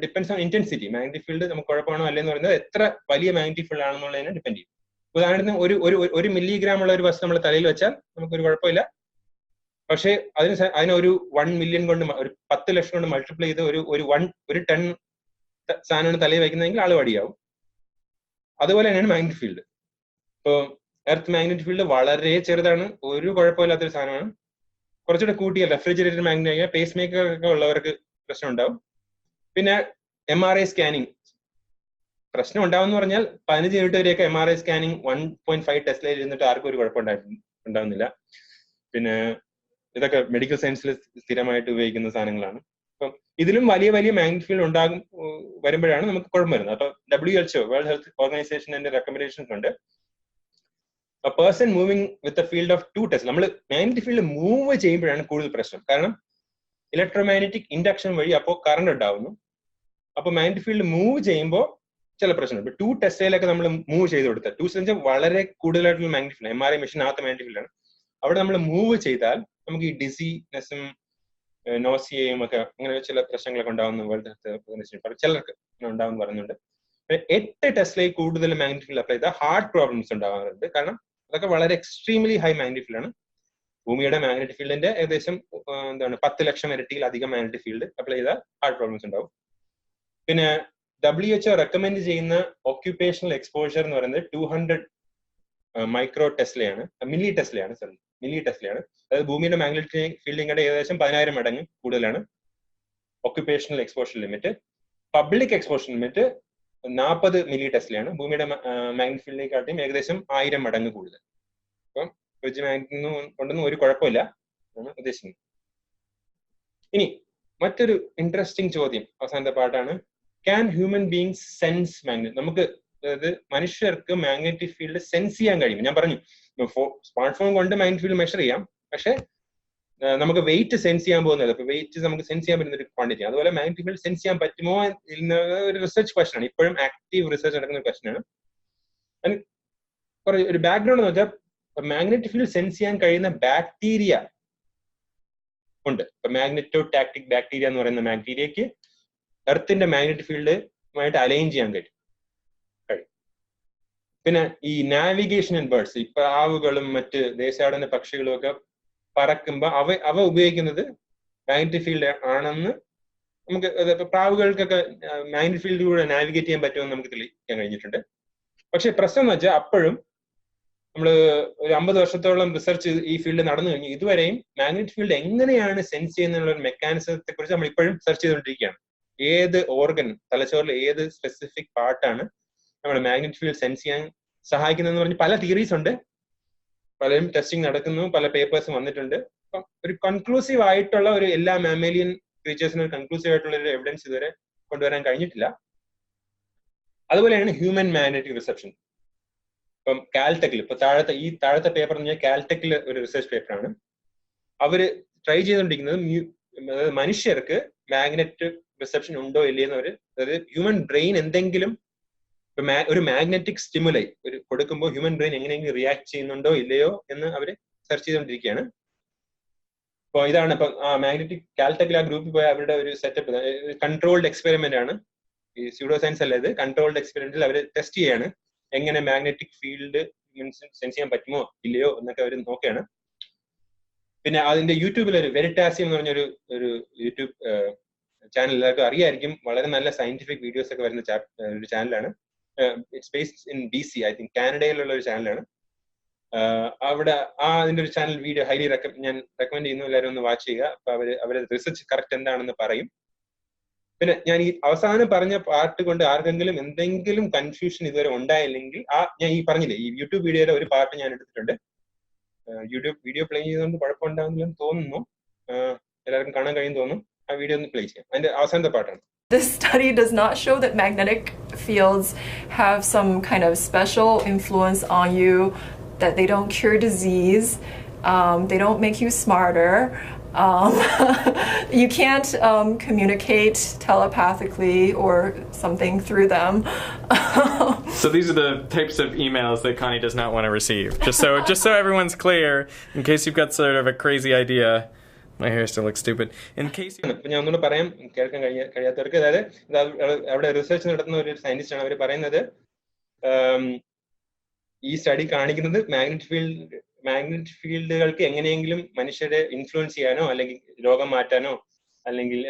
depends on intensity. Magnetic field നമുക്ക് കുഴപ്പമാണോ അല്ലെന്ന് പറയുന്നത് എത്ര വലിയ മാഗ്നറ്റിക് ഫീൽഡ് ആണെന്നുള്ളതിനെ ഡിപ്പെൻഡ് ചെയ്യും. ഉദാഹരണത്തിന് ഒരു മില്ലിഗ്രാം ഉള്ള ഒരു വസ്തു നമ്മൾ തലയിൽ വെച്ചാൽ നമുക്കൊരു കുഴപ്പമില്ല. പക്ഷെ അതിനെ ഒരു 1 മില്യൺ കൊണ്ട്, ഒരു 10 ലക്ഷം കൊണ്ട് മൾട്ടിപ്ലൈ ചെയ്ത് ഒരു ടൺ സാധനമാണ് തലയിൽ വയ്ക്കുന്നതെങ്കിൽ ആള് വടിയാവും. അതുപോലെ തന്നെയാണ് മാഗ്നറ്റിക് ഫീൽഡ്. ഇപ്പൊ എർത്ത് മാഗ്നറ്റിക് ഫീൽഡ് വളരെ ചെറുതാണ്, ഒരു കുഴപ്പമില്ലാത്തൊരു സാധനമാണ്. കുറച്ചുകൂടെ കൂട്ടിയ റെഫ്രിജറേറ്റർ മാഗ്നറ്റിക്, പേസ് മേക്കർ ഒക്കെ ഉള്ളവർക്ക് പ്രശ്നം ഉണ്ടാവും. പിന്നെ MRI സ്കാനിങ് പ്രശ്നം ഉണ്ടാവും എന്ന് പറഞ്ഞാൽ 15 മിനിറ്റ് വരെയൊക്കെ MRI സ്കാനിങ് 1.5 ടെസ്ലയിൽ ഇരുന്നിട്ട് ആർക്കും ഒരു കുഴപ്പം ഉണ്ടാവുന്നില്ല. പിന്നെ ഇതൊക്കെ മെഡിക്കൽ സയൻസിൽ സ്ഥിരമായിട്ട് ഉപയോഗിക്കുന്ന സാധനങ്ങളാണ്. അപ്പം ഇതിലും വലിയ വലിയ മാഗ്നറ്റിക് ഫീൽഡ് ഉണ്ടാകും വരുമ്പോഴാണ് നമുക്ക് കുഴപ്പം വരുന്നത്. അപ്പൊ WHO വേൾഡ് ഹെൽത്ത് ഓർഗനൈസേഷന്റെ റെക്കമെൻഡേഷൻസ് ഉണ്ട്. A person moving with a field of 2 Tesla, നമ്മൾ മാഗ്നറ്റിക് ഫീൽഡ് മൂവ് ചെയ്യുമ്പോഴാണ് കൂടുതൽ പ്രശ്നം. കാരണം ഇലക്ട്രോമാഗ്നറ്റിക് ഇൻഡക്ഷൻ വഴി അപ്പോൾ കറണ്ട് ഉണ്ടാവുന്നു. അപ്പൊ മാഗ്നറ്റിക് ഫീൽഡ് മൂവ് ചെയ്യുമ്പോൾ ചില പ്രശ്നമുണ്ട്. 2 ടെസ്ലയിലൊക്കെ നമ്മൾ മൂവ് ചെയ്ത് കൊടുത്താൽ 2 ടെസ്ല വളരെ കൂടുതലായിട്ടുള്ള മാഗ്നറ്റിക് ഫീൽഡ്, MRI മെഷീനകത്ത് മാഗ്നറ്റിക് ഫീൽഡാണ്. അവിടെ നമ്മൾ മൂവ് ചെയ്താൽ നമുക്ക് ഈ ഡിസിനെസ്സും നോസിയയും ഒക്കെ അങ്ങനെ ചില പ്രശ്നങ്ങളൊക്കെ ഉണ്ടാവുന്ന വേൾഡ് ഹെൽത്ത് ഓർഗനൈസേഷൻ ചിലർക്ക് ഉണ്ടാവുമെന്ന് പറയുന്നുണ്ട്. 8 ടെസ്ലയിൽ കൂടുതൽ മാഗ്നറ്റിക് ഫീൽഡ് അപ്ലൈ ചെയ്താൽ ഹാർട്ട് പ്രോബ്ലംസ് ഉണ്ടാവാറുണ്ട്. കാരണം അതൊക്കെ വളരെ എക്സ്ട്രീംലി ഹൈ മാഗ്നറ്റിക് ഫീൽഡാണ്. ഭൂമിയുടെ മാഗ്നറ്റിക് ഫീൽഡിന്റെ ഏകദേശം 10 ലക്ഷം ഇരട്ടിയിൽ അധികം മാഗ്നറ്റിക് ഫീൽഡ് അപ്ലൈ ചെയ്താൽ ഹാർട്ട് പ്രോബ്ലംസ് ഉണ്ടാവും. പിന്നെ WHO റെക്കമെൻഡ് ചെയ്യുന്ന ഓക്യുപേഷണൽ എക്സ്പോഷർ എന്ന് പറയുന്നത് 200 മൈക്രോ ടെസ്ലയാണ്, മില്ലി ടെസ്ലയാണ്. അതായത് ഭൂമിയുടെ മാഗ്നറ്റിക് ഫീൽഡിന്റെ ഏകദേശം 10,000 മടങ്ങ് കൂടുതലാണ് occupational exposure limit. Public exposure limit 40 milli ടെസ്ലയാണ്. ഭൂമിയുടെ മാഗ്നറ്റിക് ഫീൽഡിനെക്കാട്ടിയും ഏകദേശം 1000 മടങ്ങ് കൂടുതൽ. അപ്പം ഫ്രിഡ്ജ് മാഗ്നറ്റിന് കൊണ്ടൊന്നും ഒരു കുഴപ്പമില്ല എന്നാണ് ഉദ്ദേശിക്കുന്നത്. ഇനി മറ്റൊരു ഇൻട്രസ്റ്റിംഗ് ചോദ്യം, അവസാനത്തെ പാട്ടാണ്. Can human beings sense magnet? നമുക്ക് അതായത് മനുഷ്യർക്ക് മാഗ്നറ്റിക് ഫീൽഡ് സെൻസ് ചെയ്യാൻ കഴിയും. ഞാൻ പറഞ്ഞു സ്മാർട്ട് ഫോൺ കൊണ്ട് മാഗ്നറ്റിക് ഫീൽഡ് മെഷർ ചെയ്യാം, പക്ഷെ നമുക്ക് വെയിറ്റ് സെൻസ് ചെയ്യാൻ പോകുന്നത്, അപ്പൊ വെയിറ്റ് നമുക്ക് സെൻസ് ചെയ്യാൻ പറ്റുന്ന ഒരു ക്വാണ്ടിറ്റി. അതുപോലെ മാഗ്നറ്റിക് ഫീൽഡ് സെൻസ് ചെയ്യാൻ പറ്റുമോ എന്ന ഒരു റിസർച്ച് ക്വസ്റ്റൻ ആണ്, ഇപ്പോഴും ആക്റ്റീവ് റിസർച്ച് നടക്കുന്ന ഒരു ക്വസ്റ്റൻ ആണ്. ഒരു ബാക്ക്ഗ്രൗണ്ട് എന്ന് വെച്ചാൽ മാഗ്നറ്റിക് ഫീൽഡ് സെൻസ് ചെയ്യാൻ കഴിയുന്ന ബാക്ടീരിയ ഉണ്ട്. ഇപ്പൊ മാഗ്നറ്റോടാക്ടിക് ബാക്ടീരിയ എന്ന് പറയുന്ന ബാക്ടീരിയക്ക് എർത്തിന്റെ മാഗ്നറ്റിക് ഫീൽഡുമായിട്ട് അലൈൻ ചെയ്യാൻ കഴിയും. പിന്നെ ഈ നാവിഗേഷൻ ആൻഡ് ബേർഡ്സ്, ഈ പ്രാവുകളും മറ്റ് ദേശാടന പക്ഷികളും ഒക്കെ പറക്കുമ്പോ അവ ഉപയോഗിക്കുന്നത് മാഗ്നറ്റിക് ഫീൽഡ് ആണെന്ന് നമുക്ക്, പ്രാവുകൾക്കൊക്കെ മാഗ്നറ്റിക് ഫീൽഡിലൂടെ നാവിഗേറ്റ് ചെയ്യാൻ പറ്റുമെന്ന് നമുക്ക് തെളിയിക്കാൻ കഴിഞ്ഞിട്ടുണ്ട്. പക്ഷെ പ്രശ്നം എന്ന് വെച്ചാൽ അപ്പോഴും നമ്മൾ ഒരു 50 വർഷത്തോളം റിസർച്ച് ഈ ഫീൽഡ് നടന്നു കഴിഞ്ഞു, ഇതുവരെയും മാഗ്നറ്റിക് ഫീൽഡ് എങ്ങനെയാണ് സെൻസ് ചെയ്യുന്നുള്ള ഒരു മെക്കാനിസത്തെ കുറിച്ച് നമ്മൾ ഇപ്പോഴും സെർച്ച് ചെയ്തുകൊണ്ടിരിക്കുകയാണ്. ഏത് ഓർഗൻ, തലച്ചോറിലെ ഏത് സ്പെസിഫിക് പാർട്ടാണ് നമ്മുടെ മാഗ്നറ്റിക് ഫീൽഡ് സെൻസ് ചെയ്യാൻ സഹായിക്കുന്നതെന്ന് പറഞ്ഞ് പല തിയറീസ് ഉണ്ട്, പലരും ടെസ്റ്റിംഗ് നടക്കുന്നു, പല പേപ്പേഴ്സും വന്നിട്ടുണ്ട്. അപ്പം ഒരു കൺക്ലൂസീവ് ആയിട്ടുള്ള ഒരു എല്ലാ മാമേലിയൻ ക്രീച്ചേഴ്സിനും ഒരു കൺക്ലൂസീവ് ആയിട്ടുള്ള ഒരു എവിഡൻസ് ഇതുവരെ കൊണ്ടുവരാൻ കഴിഞ്ഞിട്ടില്ല. അതുപോലെയാണ് ഹ്യൂമൻ മാഗ്നറ്റിക് റിസപ്ഷൻ. ഇപ്പം കാൽടെക്കിൽ, ഇപ്പൊ താഴത്തെ പേപ്പർ എന്ന് പറഞ്ഞാൽ കാൽടെക്കിൽ ഒരു റിസർച്ച് പേപ്പറാണ്. അവര് ട്രൈ ചെയ്തുകൊണ്ടിരിക്കുന്നത് അതായത് മനുഷ്യർക്ക് മാഗ്നറ്റിക് റിസപ്ഷൻ ഉണ്ടോ ഇല്ലയെന്ന് അവര്, അതായത് ഹ്യൂമൻ ബ്രെയിൻ എന്തെങ്കിലും ഒരു മാഗ്നറ്റിക് സ്റ്റിമുലൈ കൊടുക്കുമ്പോൾ ഹ്യൂമൻ ബ്രെയിൻ എങ്ങനെയെങ്കിലും റിയാക്ട് ചെയ്യുന്നുണ്ടോ ഇല്ലയോ എന്ന് അവര് സെർച്ച് ചെയ്തുകൊണ്ടിരിക്കുകയാണ്. അപ്പൊ ഇതാണ് ഇപ്പൊ മാഗ്നറ്റിക് കാൽടെക്കിൽ ആ ഗ്രൂപ്പിൽ പോയ അവരുടെ ഒരു സെറ്റപ്പ്, കൺട്രോൾഡ് എക്സ്പെരിമെന്റ് ആണ്. ഈ സ്യൂഡോ സയൻസ് അല്ല ഇത്, കൺട്രോൾഡ് എക്സ്പെരിമെന്റിൽ അവർ ടെസ്റ്റ് ചെയ്യാണ് എങ്ങനെ മാഗ്നറ്റിക് ഫീൽഡ് സെൻസ് ചെയ്യാൻ പറ്റുമോ ഇല്ലയോ എന്നൊക്കെ അവർ നോക്കുകയാണ്. പിന്നെ അതിന്റെ യൂട്യൂബിൽ ഒരു വെരിറ്റാസിയം എന്ന് പറഞ്ഞൊരു യൂട്യൂബ് ചാനൽ എല്ലാവർക്കും അറിയായിരിക്കും, വളരെ നല്ല സയന്റിഫിക് വീഡിയോസ് ഒക്കെ വരുന്ന ഒരു ചാനലാണ്. It's based in DC, I think കാനഡയിലുള്ള ഒരു ചാനലാണ്. അവിടെ അതിന്റെ ഒരു ചാനൽ വീഡിയോ ഹൈലി ഞാൻ റെക്കമെൻഡ് ചെയ്യുന്നു, എല്ലാവരും ഒന്ന് വാച്ച് ചെയ്യുക. അപ്പൊ അവര് റിസർച്ച് കറക്റ്റ് എന്താണെന്ന് പറയും. പിന്നെ ഞാൻ ഈ അവസാനം പറഞ്ഞ പാർട്ട് കൊണ്ട് ആർക്കെങ്കിലും എന്തെങ്കിലും കൺഫ്യൂഷൻ ഇതുവരെ ഉണ്ടായില്ലെങ്കിൽ ഞാൻ ഈ പറഞ്ഞില്ലേ ഈ യൂട്യൂബ് വീഡിയോയുടെ ഒരു പാർട്ട് ഞാൻ എടുത്തിട്ടുണ്ട്. യൂട്യൂബ് വീഡിയോ പ്ലേ ചെയ്തുകൊണ്ട് കുഴപ്പമുണ്ടാകുന്നില്ലെന്ന് തോന്നുന്നു, എല്ലാവർക്കും കാണാൻ കഴിയും തോന്നുന്നു. ആ വീഡിയോ ഒന്ന് പ്ലേ ചെയ്യാം, അതിന്റെ അവസാനത്തെ പാട്ടാണ്. This study does not show that magnetic fields have some kind of special influence on you, that they don't cure disease, they don't make you smarter. You can't communicate telepathically or something through them. So these are the types of emails that Connie does not want to receive. Just so everyone's clear, in case you've got sort of a crazy idea. My hair still looks stupid. In case you... ഞാൻ ഒന്നുകൂടെ പറയാം കേൾക്കാൻ കഴിയാത്തവർക്ക്. അതായത് അവിടെ research നടത്തുന്ന ഒരു scientist ആണ്. അവർ പറയുന്നത് ഈ സ്റ്റഡി കാണിക്കുന്നത് മാഗ്നറ്റിക് ഫീൽഡുകൾക്ക് എങ്ങനെയെങ്കിലും മനുഷ്യരെ ഇൻഫ്ലുവൻസ് ചെയ്യാനോ അല്ലെങ്കിൽ രോഗം മാറ്റാനോ അല്ലെങ്കിൽ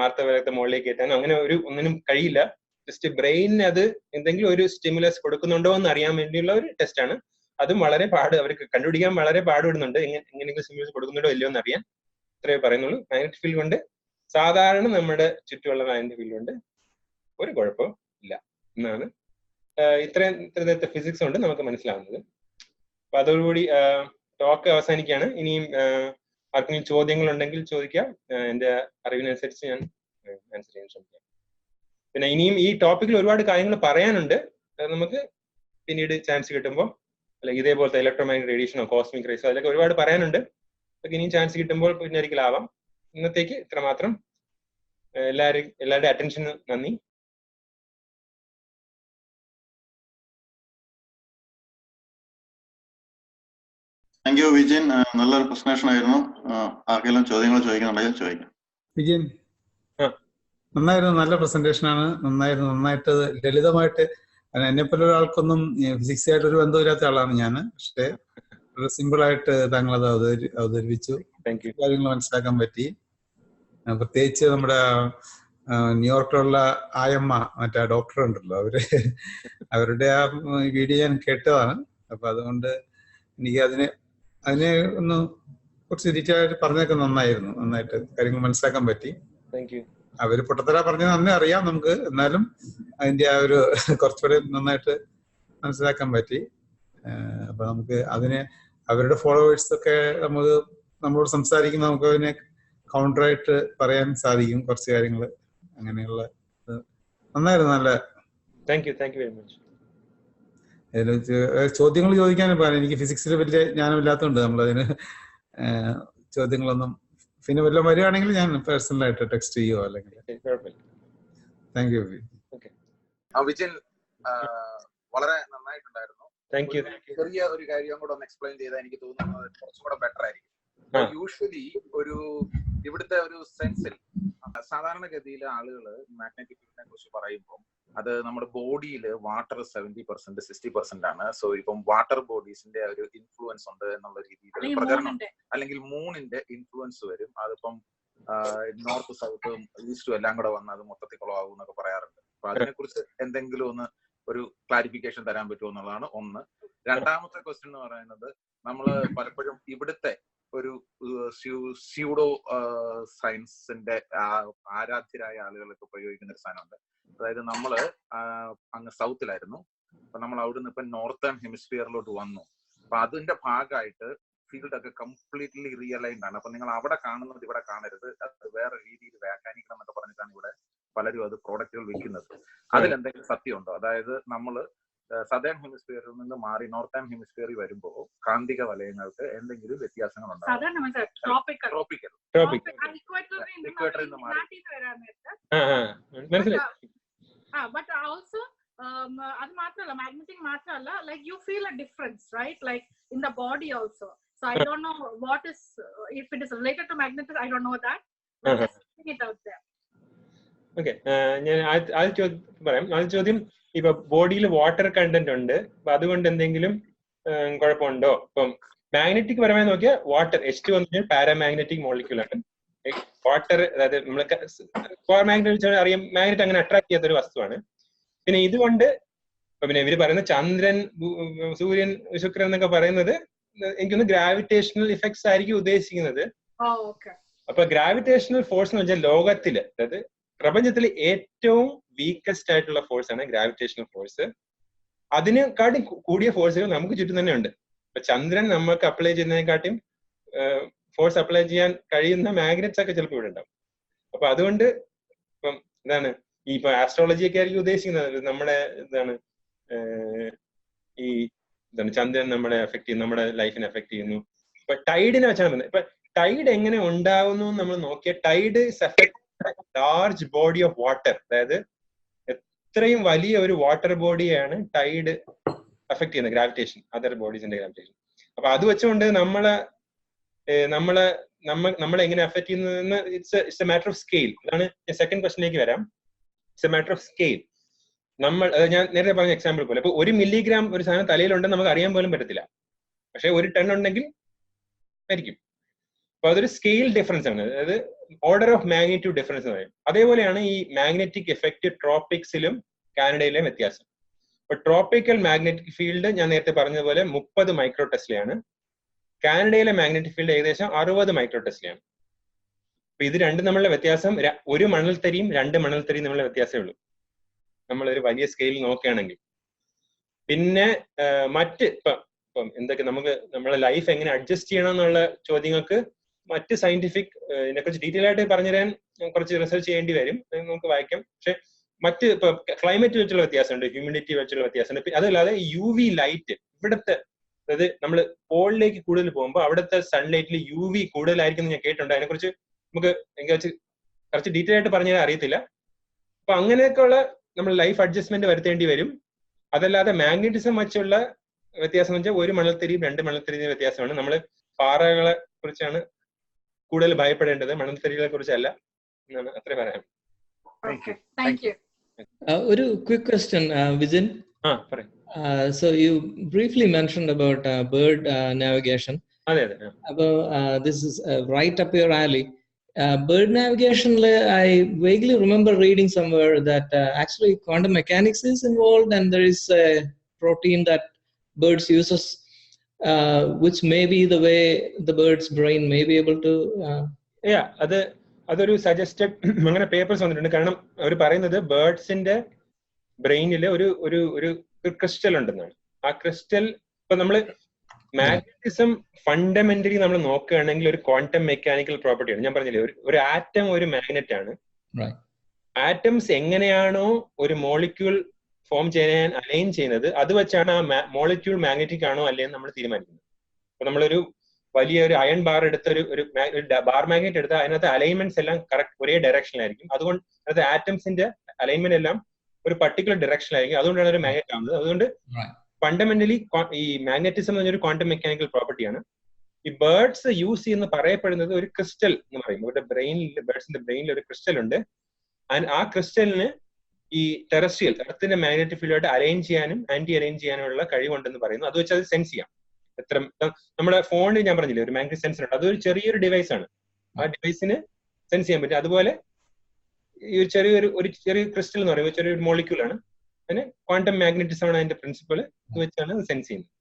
ആർത്തവരത്തെ മുകളിലേക്ക് കയറ്റാനോ അങ്ങനെ ഒന്നിനും കഴിയില്ല. ജസ്റ്റ് ബ്രെയിനിന് അത് എന്തെങ്കിലും ഒരു സ്റ്റിമുലസ് കൊടുക്കുന്നുണ്ടോ എന്ന് അറിയാൻ വേണ്ടിയുള്ള ഒരു ടെസ്റ്റ് ആണ്. അതും വളരെ അവർക്ക് കണ്ടുപിടിക്കാൻ വളരെ പാടുപെടുന്നുണ്ട്, എങ്ങനെയെങ്കിലും സ്റ്റിമുലസ് കൊടുക്കുന്നുണ്ടോ ഇല്ലയോ എന്ന് അറിയാൻ. ഇത്രേ പറയുന്നുള്ളൂ. മാഗ്നറ്റിക് ഫീൽഡ് കൊണ്ട് സാധാരണ നമ്മുടെ ചുറ്റുമുള്ള മാഗ്നറ്റിക് ഫീൽഡ് കൊണ്ട് ഒരു കുഴപ്പവും ഇല്ല എന്നാണ് ഇത്ര ഫിസിക്സ് കൊണ്ട് നമുക്ക് മനസ്സിലാവുന്നത്. അപ്പൊ അതോടുകൂടി ടോക്ക് അവസാനിക്കുകയാണ്. ഇനിയും ആർക്കെങ്കിലും ചോദ്യങ്ങളുണ്ടെങ്കിൽ ചോദിക്കാം. എന്റെ അറിവിനനുസരിച്ച് ഞാൻ ആൻസർ ചെയ്യാൻ ശ്രമിക്കാം. പിന്നെ ഇനിയും ഈ ടോപ്പിക്കിൽ ഒരുപാട് കാര്യങ്ങൾ പറയാനുണ്ട്. നമുക്ക് പിന്നീട് ചാൻസ് കിട്ടുമ്പോൾ, അല്ലെങ്കിൽ ഇതേപോലത്തെ ഇലക്ട്രോമാഗ്നറ്റിക് റേഡിയേഷനോ കോസ്മിക് റേസോ അതിലൊക്കെ ഒരുപാട് പറയാനുണ്ട്. അതൊക്കെ ഇനിയും ചാൻസ് കിട്ടുമ്പോൾ പിന്നെ ഒരിക്കലും ആവാം. ഇന്നത്തേക്ക് ഇത്രമാത്രം. എല്ലാവരുടെ അറ്റൻഷന് നന്ദി. Thank you Vijin. നല്ലൊരു പ്രസന്റേഷൻ ആയിരുന്നു. ആർക്കെങ്കിലും ചോദ്യങ്ങൾ ചോദിക്കുന്നുണ്ടെങ്കിൽ ചോദിക്കാം. വിജിൻ, നന്നായിരുന്നു. നല്ല പ്രസന്റേഷൻ ആണ്. നന്നായിട്ട് ലളിതമായിട്ട്, എന്നെപ്പോലെ ഒരാൾക്കൊന്നും ഫിസിക്സ് ആയിട്ട് ഒരു ബന്ധമില്ലാത്ത ആളാണ് ഞാൻ. പക്ഷേ വളരെ സിമ്പിൾ ആയിട്ട് താങ്കൾ അത് അവതരിപ്പിച്ചു. കാര്യങ്ങൾ മനസ്സിലാക്കാൻ പറ്റി. പ്രത്യേകിച്ച് നമ്മുടെ ന്യൂയോർക്കിലുള്ള ആയമ്മ, മറ്റേ ഡോക്ടർ ഉണ്ടല്ലോ, അവരുടെ ആ വീഡിയോ ഞാൻ കേട്ടതാണ്. അപ്പൊ അതുകൊണ്ട് എനിക്ക് അതിനെ ഒന്ന് കുറച്ച് ഡീറ്റെയിൽ ആയിട്ട് പറഞ്ഞൊക്കെ നന്നായിട്ട് കാര്യങ്ങൾ മനസ്സിലാക്കാൻ പറ്റി. അവര് പൊട്ടത്തര പറഞ്ഞത് നന്നെ അറിയാം നമുക്ക്, എന്നാലും അതിന്റെ ആ ഒരു കുറച്ചുകൂടെ നന്നായിട്ട് മനസ്സിലാക്കാൻ പറ്റി. അപ്പൊ നമുക്ക് അവരുടെ ഫോളോവേഴ്സ് ഒക്കെ നമ്മളോട് സംസാരിക്കുമ്പോൾ നമുക്ക് അതിനെ കൗണ്ടറായിട്ട് പറയാൻ സാധിക്കും കുറച്ച് കാര്യങ്ങൾ. അങ്ങനെയുള്ള നന്നായിരുന്നു. നല്ല താങ്ക് യു വെരി മച്ച്. ചോദ്യങ്ങൾ ചോദിക്കാനും എനിക്ക് ഫിസിക്സിൽ വലിയ ജ്ഞാനമില്ലാത്തതുകൊണ്ട് നമ്മളതിന് ചോദ്യങ്ങളൊന്നും, പിന്നെ വല്ലതും വരികയാണെങ്കിൽ ഞാൻ പേഴ്സണലായിട്ട് ടെക്സ്റ്റ് ചെയ്യുമോ അല്ലെങ്കിൽ. Thank you Vijin. വളരെ നന്നായിട്ടുണ്ടായിരുന്നു. ചെറിയ ഒരു കാര്യം കൂടെ ഒന്ന് എക്സ്പ്ലെയിൻ ചെയ്താൽ എനിക്ക് തോന്നുന്നത് കുറച്ചും കൂടെ ബെറ്റർ ആയിരിക്കും. യൂഷ്വലി ഇവിടുത്തെ ഒരു സെൻസിൽ സാധാരണഗതിയിൽ ആളുകൾ മാഗ്നറ്റിക് ഫീൽഡിനെ കുറിച്ച് പറയുമ്പോൾ അത് നമ്മുടെ ബോഡിയിൽ വാട്ടർ 70% 60% ആണ്. സോ ഇപ്പം വാട്ടർ ബോഡീസിന്റെ ഒരു ഇൻഫ്ലുവൻസ് ഉണ്ട് എന്നുള്ള രീതിയിൽ പ്രചരണം, അല്ലെങ്കിൽ മൂണിന്റെ ഇൻഫ്ലുവൻസ് വരും. അതിപ്പം നോർത്ത് സൗത്തും ഈസ്റ്റും എല്ലാം കൂടെ വന്ന് അത് മൊത്തത്തിൽ കുളമാകും എന്നൊക്കെ പറയാറുണ്ട്. അപ്പൊ അതിനെക്കുറിച്ച് എന്തെങ്കിലും ഒരു ക്ലാരിഫിക്കേഷൻ തരാൻ പറ്റുമോ എന്നുള്ളതാണ് ഒന്ന്. രണ്ടാമത്തെ ക്വസ്റ്റ്യൻ എന്ന് പറയുന്നത്, നമ്മള് പലപ്പോഴും ഇവിടുത്തെ ഒരു സ്യൂഡോ സയൻസിന്റെ ആരാധ്യരായ ആളുകളൊക്കെ ഉപയോഗിക്കുന്ന ഒരു സാധനമുണ്ട്. അതായത് നമ്മള് അങ്ങ് സൗത്തിലായിരുന്നു, അപ്പൊ നമ്മൾ അവിടുന്ന് ഇപ്പൊ നോർത്തേൺ ഹെമിസ്ഫിയറിലോട്ട് വന്നു. അപ്പൊ അതിന്റെ ഭാഗമായിട്ട് ഫീൽഡ് ഒക്കെ കംപ്ലീറ്റ്ലി റിയലൈൻഡ് ആണ്. അപ്പൊ നിങ്ങൾ അവിടെ കാണുന്നത് ഇവിടെ കാണരുത്, അത് വേറെ രീതിയിൽ വ്യാഖ്യാനിക്കണം എന്നൊക്കെ പറഞ്ഞിട്ടാണ് ഇവിടെ പലരും അത് പ്രോഡക്റ്റുകൾ വിൽക്കുന്നത്. അതിലെന്തെങ്കിലും സത്യമുണ്ടോ? അതായത് നമ്മള് സദേൺ ഹെമിസ്ഫിയറിൽ നിന്ന് മാറി നോർത്തേൺ ഹെമിസ്ഫിയറിൽ വരുമ്പോൾ കാന്തിക വലയങ്ങൾക്ക് എന്തെങ്കിലും വ്യത്യാസങ്ങൾ ഉണ്ടാവും. ട്രോപ്പിക്കൽ ഇക്വേറ്ററിൽ നിന്ന് മാറി. But also അത് മാത്രമല്ല, മാഗ്നറ്റിക് മാത്രമല്ല, like you feel a difference, right? Like in the body also. So I don't know what is, if it is related to magnetism, I don't know that. But just putting it out there. Okay, ഞാൻ ആദ്യ ചോദ്യം, ഇപ്പൊ ബോഡിയിൽ water content ഉണ്ട്, അപ്പൊ അതുകൊണ്ട് എന്തെങ്കിലും കുഴപ്പമുണ്ടോ? ഇപ്പം മാഗ്നറ്റിക് പരമായി നോക്കിയാൽ വാട്ടർ H2 എന്ന് പാരാമാഗ്നറ്റിക് മോളിക്യൂൾ ആണ്. വാട്ടർ, അതായത് നമ്മള് മാഗ്നറ്റ് അറിയാം, മാഗ്നറ്റ് അങ്ങനെ അട്രാക്ട് ചെയ്യാത്ത ഒരു വസ്തുവാണ്. പിന്നെ ഇതുകൊണ്ട് പിന്നെ ഇവര് പറയുന്ന ചന്ദ്രൻ, സൂര്യൻ, ശുക്രൻ എന്നൊക്കെ പറയുന്നത് എനിക്കൊന്ന് ഗ്രാവിറ്റേഷണൽ ഇഫക്ട്സ് ആയിരിക്കും ഉദ്ദേശിക്കുന്നത്. അപ്പൊ ഗ്രാവിറ്റേഷണൽ ഫോഴ്സ് എന്ന് വെച്ചാൽ ലോകത്തില്, അതായത് പ്രപഞ്ചത്തിലെ ഏറ്റവും വീക്കസ്റ്റ് ആയിട്ടുള്ള ഫോഴ്സ് ആണ് ഗ്രാവിറ്റേഷണൽ ഫോഴ്സ്. അതിനെക്കാട്ടും കൂടിയ ഫോഴ്സുകൾ നമുക്ക് ചുറ്റും തന്നെ ഉണ്ട്. ഇപ്പൊ ചന്ദ്രൻ നമുക്ക് അപ്ലൈ ചെയ്യുന്നതിനെക്കാട്ടും ഫോഴ്സ് അപ്ലൈ ചെയ്യാൻ കഴിയുന്ന മാഗ്നറ്റ്സ് ഒക്കെ ചിലപ്പോൾ ഇവിടെ ഉണ്ടാവും. അപ്പൊ അതുകൊണ്ട് ഇപ്പം എന്താണ് ഈ ഇപ്പൊ ആസ്ട്രോളജി ഒക്കെ ആയിരിക്കും ഉദ്ദേശിക്കുന്നത്, നമ്മുടെ ഈ ചന്ദ്രൻ നമ്മളെ എഫക്ട് ചെയ്യുന്നു, നമ്മുടെ ലൈഫിനെ എഫക്ട് ചെയ്യുന്നു. ഇപ്പൊ ടൈഡിനെ വെച്ചാണ് പറഞ്ഞത്. ഇപ്പൊ ടൈഡ് എങ്ങനെ ഉണ്ടാവുന്നു നമ്മൾ നോക്കിയ, tide is effect large body of water. അതായത് എത്രയും വലിയ ഒരു വാട്ടർ ബോഡിയാണ് ടൈഡ് എഫക്ട് ചെയ്യുന്നത്, ഗ്രാവിറ്റേഷൻ, അതർ ബോഡീസിന്റെ ഗ്രാവിറ്റേഷൻ. അപ്പൊ അത് വെച്ചുകൊണ്ട് നമ്മളെ എങ്ങനെ എഫക്ട് ചെയ്യുന്നതെന്ന് it's a matter of scale. അതാണ് സെക്കൻഡ് ക്വസ്റ്റിലേക്ക് വരാം. It's a matter of scale. ഞാൻ നേരത്തെ പറഞ്ഞ എക്സാമ്പിൾ പോലെ, ഇപ്പൊ 1 മില്ലിഗ്രാം ഒരു സാധനം തലയിലുണ്ടെന്ന് നമുക്ക് അറിയാൻ പോലും പറ്റത്തില്ല, പക്ഷെ 1 ടൺ ഉണ്ടെങ്കിൽ ആയിരിക്കും. അപ്പൊ അതൊരു സ്കെയിൽ ഡിഫറൻസ് ആണ്, അതായത് ഓർഡർ ഓഫ് മാഗ്നിറ്റ്യൂഡ് ഡിഫറൻസ് എന്ന് പറയും. അതേപോലെയാണ് ഈ മാഗ്നറ്റിക് എഫക്ട് ട്രോപ്പിക്സിലും കാനഡയിലെയും വ്യത്യാസം. ഇപ്പൊ ട്രോപ്പിക്കൽ മാഗ്നറ്റിക് ഫീൽഡ് ഞാൻ നേരത്തെ പറഞ്ഞതുപോലെ 30 മൈക്രോ ടെസ്ലയാണ്. കാനഡയിലെ മാഗ്നറ്റിക് ഫീൽഡ് ഏകദേശം 60 മൈക്രോ ടെസ്ലയാണ്. അപ്പൊ ഇത് രണ്ടും തമ്മിലുള്ള വ്യത്യാസം 1 മണൽത്തരിയും 2 മണൽത്തരിയും തമ്മിലുള്ള വ്യത്യാസമേ ഉള്ളൂ, നമ്മളൊരു വലിയ സ്കെയിൽ നോക്കുകയാണെങ്കിൽ. പിന്നെ മറ്റ് ഇപ്പം എന്തൊക്കെ നമ്മളെ ലൈഫ് എങ്ങനെ അഡ്ജസ്റ്റ് ചെയ്യണം എന്നുള്ള ചോദ്യങ്ങൾക്ക് മറ്റ് സയന്റിഫിക് ഇതിനെക്കുറിച്ച് ഡീറ്റെയിൽ ആയിട്ട് പറഞ്ഞുതരാൻ കുറച്ച് റിസർച്ച് ചെയ്യേണ്ടി വരും, നമുക്ക് വായിക്കാം. പക്ഷെ മറ്റ് ഇപ്പൊ ക്ലൈമറ്റ് വെച്ചുള്ള വ്യത്യാസമുണ്ട്, ഹ്യൂമിഡിറ്റി വെച്ചുള്ള വ്യത്യാസമുണ്ട്. അതല്ലാതെ UV ലൈറ്റ് ഇവിടുത്തെ, അതായത് നമ്മൾ പോളിലേക്ക് കൂടുതൽ പോകുമ്പോൾ അവിടുത്തെ സൺലൈറ്റിൽ UV കൂടുതലായിരിക്കും ഞാൻ കേട്ടിട്ടുണ്ട്. അതിനെക്കുറിച്ച് നമുക്ക് കുറച്ച് ഡീറ്റെയിൽ ആയിട്ട് പറഞ്ഞുതരാൻ അറിയത്തില്ല. അപ്പൊ അങ്ങനെയൊക്കെയുള്ള നമ്മൾ ലൈഫ് അഡ്ജസ്റ്റ്മെന്റ് വരുത്തേണ്ടി വരും. അതല്ലാതെ മാഗ്നറ്റിസം വെച്ചുള്ള വ്യത്യാസം എന്ന് വെച്ചാൽ ഒരു മണൽത്തരിയും 2 മണൽത്തരിയും വ്യത്യാസമാണ്. നമ്മൾ പാറകളെ കുറിച്ചാണ് കൂടുതൽ ഭയപ്പെടേണ്ടത്, മണൽത്തരികളെ കുറിച്ചല്ല എന്നാണ് അത്രേ പറയാം. Thank you. ഒരു quick question, Vijin. പറയും. So you briefly mentioned about bird navigation. അതെ. This is right up your alley. Bird navigation, I vaguely remember reading somewhere that actually quantum mechanics is involved, and there is a protein that birds uses, which may be the way the bird's brain may be able to. അതൊരു suggested അങ്ങനെ papers വന്നിട്ടുണ്ട്. കാരണം അവർ പറയുന്നത് ബേർഡ്സിന്റെ ബ്രെയിനിൽ ഒരു crystal ഉണ്ടെന്നാണ്. ആ crystal ഇപ്പൊ നമ്മള് മാഗ്നറ്റിസം ഫണ്ടമെന്റലി നമ്മൾ നോക്കുകയാണെങ്കിൽ ഒരു ക്വാണ്ടം മെക്കാനിക്കൽ പ്രോപ്പർട്ടിയാണ്. ഞാൻ പറഞ്ഞില്ലേ, ഒരു ആറ്റം ഒരു മാഗ്നറ്റ് ആണ്. ആറ്റംസ് എങ്ങനെയാണോ ഒരു മോളിക്യൂൾ ഫോം ചെയ്യാൻ അലൈൻ ചെയ്യുന്നത്, അത് വെച്ചാണ് ആ മോളിക്യൂൾ മാഗ്നറ്റിക് ആണോ അല്ലേന്ന് നമ്മൾ തീരുമാനിക്കുന്നത്. അപ്പൊ നമ്മളൊരു വലിയ ഒരു അയൺ ബാർ എടുത്ത ഒരു ബാർ മാഗ്നറ്റ് എടുത്താൽ അതിനകത്ത് അലൈൻമെന്റ്സ് എല്ലാം കറക്റ്റ് ഒരേ ഡയറക്ഷനിലായിരിക്കും. അതുകൊണ്ട് അതിനകത്ത് ആറ്റംസിന്റെ അലൈൻമെന്റ് എല്ലാം ഒരു പർട്ടിക്കുലർ ഡയറക്ഷനിലായിരിക്കും. അതുകൊണ്ടാണ് ഒരു മാഗ്നറ്റ് ആവുന്നത്. അതുകൊണ്ട് ഫണ്ടമെന്റലി ഈ മാഗ്നറ്റിസം എന്ന് പറഞ്ഞൊരു ക്വാണ്ടം മെക്കാനിക്കൽ പ്രോപ്പർട്ടിയാണ്. ഈ ബേർഡ്സ് യൂസ് ചെയ്യുന്ന പറയപ്പെടുന്നത് ഒരു ക്രിസ്റ്റൽ എന്ന് പറയും. അവരുടെ ബ്രെയിനിൽ, ബേർഡ്സിന്റെ ബ്രെയിനിൽ ഒരു ക്രിസ്റ്റൽ ഉണ്ട്. ആ ക്രിസ്റ്റലിന് ഈ ടെറസ്ട്രിയൽ എർത്തിന്റെ മാഗ്നറ്റിക് ഫീൽഡായിട്ട് അലൈൻ ചെയ്യാനും ആന്റി അലൈൻ ചെയ്യാനുള്ള കഴിവുണ്ടെന്ന് പറയുന്നു. അത് വെച്ച് അത് സെൻസ് ചെയ്യാം. നമ്മുടെ ഫോണിൽ ഞാൻ പറഞ്ഞില്ലേ ഒരു മാഗ്നറ്റിക് സെൻസർ ഉണ്ട്, അതൊരു ചെറിയൊരു ഡിവൈസ് ആണ്. ആ ഡിവൈസിന് സെൻസ് ചെയ്യാൻ പറ്റും. അതുപോലെ ഈ ഒരു ചെറിയ ക്രിസ്റ്റൽ എന്ന് പറയുമ്പോൾ ചെറിയൊരു മോളിക്യൂൾ ആണ്. അതിന് ക്വാണ്ടം മാഗ്നറ്റിസം ആണ് അതിന്റെ പ്രിൻസിപ്പൾ. ഇത് വെച്ചാണ് അത് സെൻസ് ചെയ്യുന്നത്.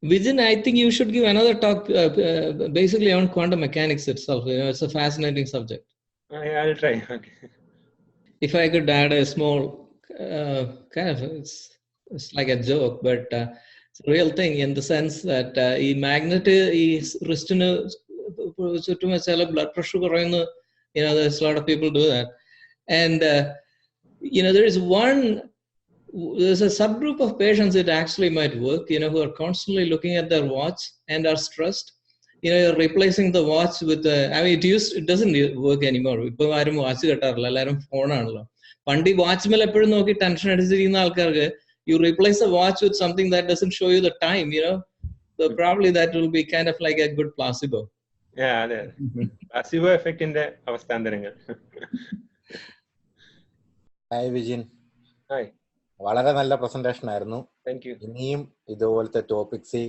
Vijin, I think you should give another talk basically on quantum mechanics itself. It's a fascinating subject. I'll try. Okay. If I could add a small kind of, it's like a joke, but it's a real thing in the sense that ഈ magnet ഈ റിസ്റ്റിന് ചുറ്റും വെച്ചാൽ blood pressure കുറയുന്നു. There's a lot of people do that, and there's a subgroup of patients it actually might work, who are constantly looking at their watch and are stressed. You're replacing the watch with it doesn't work anymore. ഇപ്പൊ ആരും watch കെട്ടാറില്ല, എല്ലാവരും ഫോണാണല്ലോ. പണ്ട് ഈ watch മേലെ എപ്പോഴും നോക്കി tension അടിച്ചിരിക്കുന്ന ആൾക്കാർക്ക് you replace the watch with something that doesn't show you the time, so probably that will be kind of like a good placebo. അതെ, പ്ലാസിബോ എഫക്റ്റിന്റെ അവസ്ഥാന്തരങ്ങൾ. ഹായ് വിജിൻ. ഹായ്. വളരെ നല്ല പ്രസന്റേഷൻ ആയിരുന്നു. Thank you. ഇനിയും ഇതുപോലത്തെ ടോപ്പിക്സ്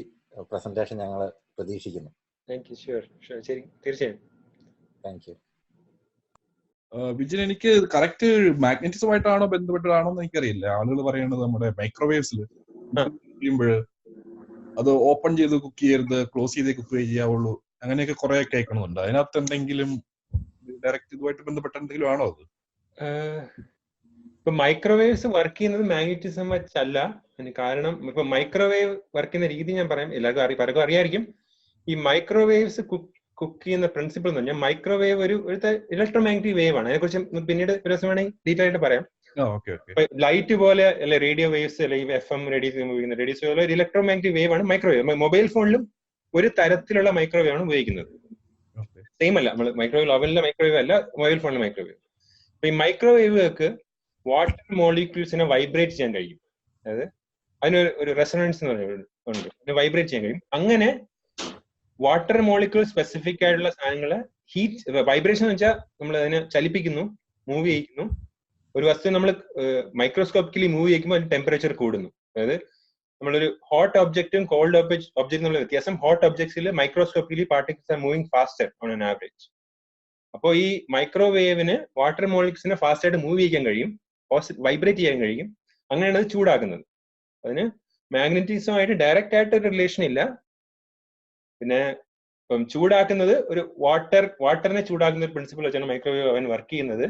പ്രസന്റേഷൻ ഞങ്ങൾ പ്രതീക്ഷിക്കുന്നു. Thank you. Sure, ശരി, തീർച്ചയായും. Thank you. വിജിൻ, എനിക്ക് കറക്റ്റ് മാഗ്നറ്റിസമായിട്ടാണോ ബന്ധപ്പെട്ടതാണോ എന്ന് എനിക്കറിയില്ല. ആളുകൾ പറയുന്നത് നമ്മുടെ മൈക്രോവേവ്സിൽ ചെയ്യുമ്പോൾ അത് ഓപ്പൺ ചെയ്ത് കുക്ക് ചെയ്യരുത്, ക്ലോസ് ചെയ്ത് കുക്ക് ചെയ്യാവുള്ളൂ, അങ്ങനെയൊക്കെ കുറെ കേൾക്കണമെന്നുണ്ട്. അതിനകത്ത് എന്തെങ്കിലും ഡയറക്റ്റ് ഇതുമായിട്ട് ബന്ധപ്പെട്ട എന്തെങ്കിലും ആണോ അത്? ഇപ്പൊ മൈക്രോവേവ്സ് വർക്ക് ചെയ്യുന്നത് മാഗ്നറ്റിസം വെച്ചല്ല. കാരണം ഇപ്പൊ മൈക്രോവേവ് വർക്ക് ചെയ്യുന്ന രീതി ഞാൻ പറയാം, എല്ലാവർക്കും അറിയായിരിക്കും. ഈ മൈക്രോവേവ്സ് കുക്ക് ചെയ്യുന്ന പ്രിൻസിപ്പിൾ എന്ന് പറഞ്ഞാൽ മൈക്രോവേവ് ഒരു ഇലക്ട്രോ മാഗ്നറ്റിക് വേവ് ആണ്. അതിനെക്കുറിച്ച് പിന്നീട് ഒരു ദിവസം വേണമെങ്കിൽ ഡീറ്റെയിൽ ആയിട്ട് പറയാം. ലൈറ്റ് പോലെ അല്ലെ റേഡിയോ വേവ്സ് അല്ലെ FM റേഡിയോസ് പോലെ ഒരു ഇലക്ട്രോ മാഗ്നറ്റിക് വേവ് ആണ് മൈക്രോവേവ്. മൊബൈൽ ഫോണിലും ഒരു തരത്തിലുള്ള മൈക്രോവേവ് ആണ് ഉപയോഗിക്കുന്നത്. സെയിം അല്ല, നമ്മൾ മൈക്രോവേവ് ഓവനിലെ മൈക്രോവേവ് അല്ല, മൊബൈൽ ഫോണിലെ മൈക്രോവേവ്. അപ്പൊ ഈ മൈക്രോവേവുകൾക്ക് വാട്ടർ മോളിക്യൂൾസിനെ വൈബ്രേറ്റ് ചെയ്യാൻ കഴിയും. അതായത് അതിനൊരു റെസൊണൻസ് എന്ന് പറയുന്നത് വൈബ്രേറ്റ് ചെയ്യാൻ കഴിയും. അങ്ങനെ വാട്ടർ മോളിക്യൂൾ സ്പെസിഫിക് ആയിട്ടുള്ള സാധനങ്ങളെ ഹീറ്റ് വൈബ്രേഷൻ എന്ന് വെച്ചാൽ നമ്മൾ അതിനെ ചലിപ്പിക്കുന്നു, മൂവ് ചെയ്യിക്കുന്നു. ഒരു വസ്തു നമ്മൾ മൈക്രോസ്കോപ്പിക്കലി മൂവ് ചെയ്യിക്കുമ്പോൾ അതിന് ടെമ്പറേച്ചർ കൂടുന്നു. അതായത് നമ്മളൊരു ഹോട്ട് ഒബ്ജക്റ്റും കോൾഡ് ഒബ്ജക്റ്റ് എന്നുള്ള വ്യത്യാസം, ഹോട്ട് ഒബ്ജക്ട്സിൽ microscopically particles are moving faster on an average. അപ്പോൾ ഈ മൈക്രോവേവിന് വാട്ടർ മോളിക്യൂൾസിനെ ഫാസ്റ്റ് ആയിട്ട് മൂവ് ചെയ്യിക്കാൻ കഴിയും, വൈബ്രേറ്റ് ചെയ്യാൻ കഴിയും. അങ്ങനെയാണ് അത് ചൂടാക്കുന്നത്. അതിന് മാഗ്നറ്റിസമായിട്ട് ഡയറക്റ്റ് ആയിട്ട് ഒരു റിലേഷൻ ഇല്ല. പിന്നെ ഇപ്പം ചൂടാക്കുന്നത് ഒരു വാട്ടറിനെ ചൂടാക്കുന്ന ഒരു പ്രിൻസിപ്പിൾ വെച്ചാണ് മൈക്രോവേവ് അവൻ വർക്ക് ചെയ്യുന്നത്.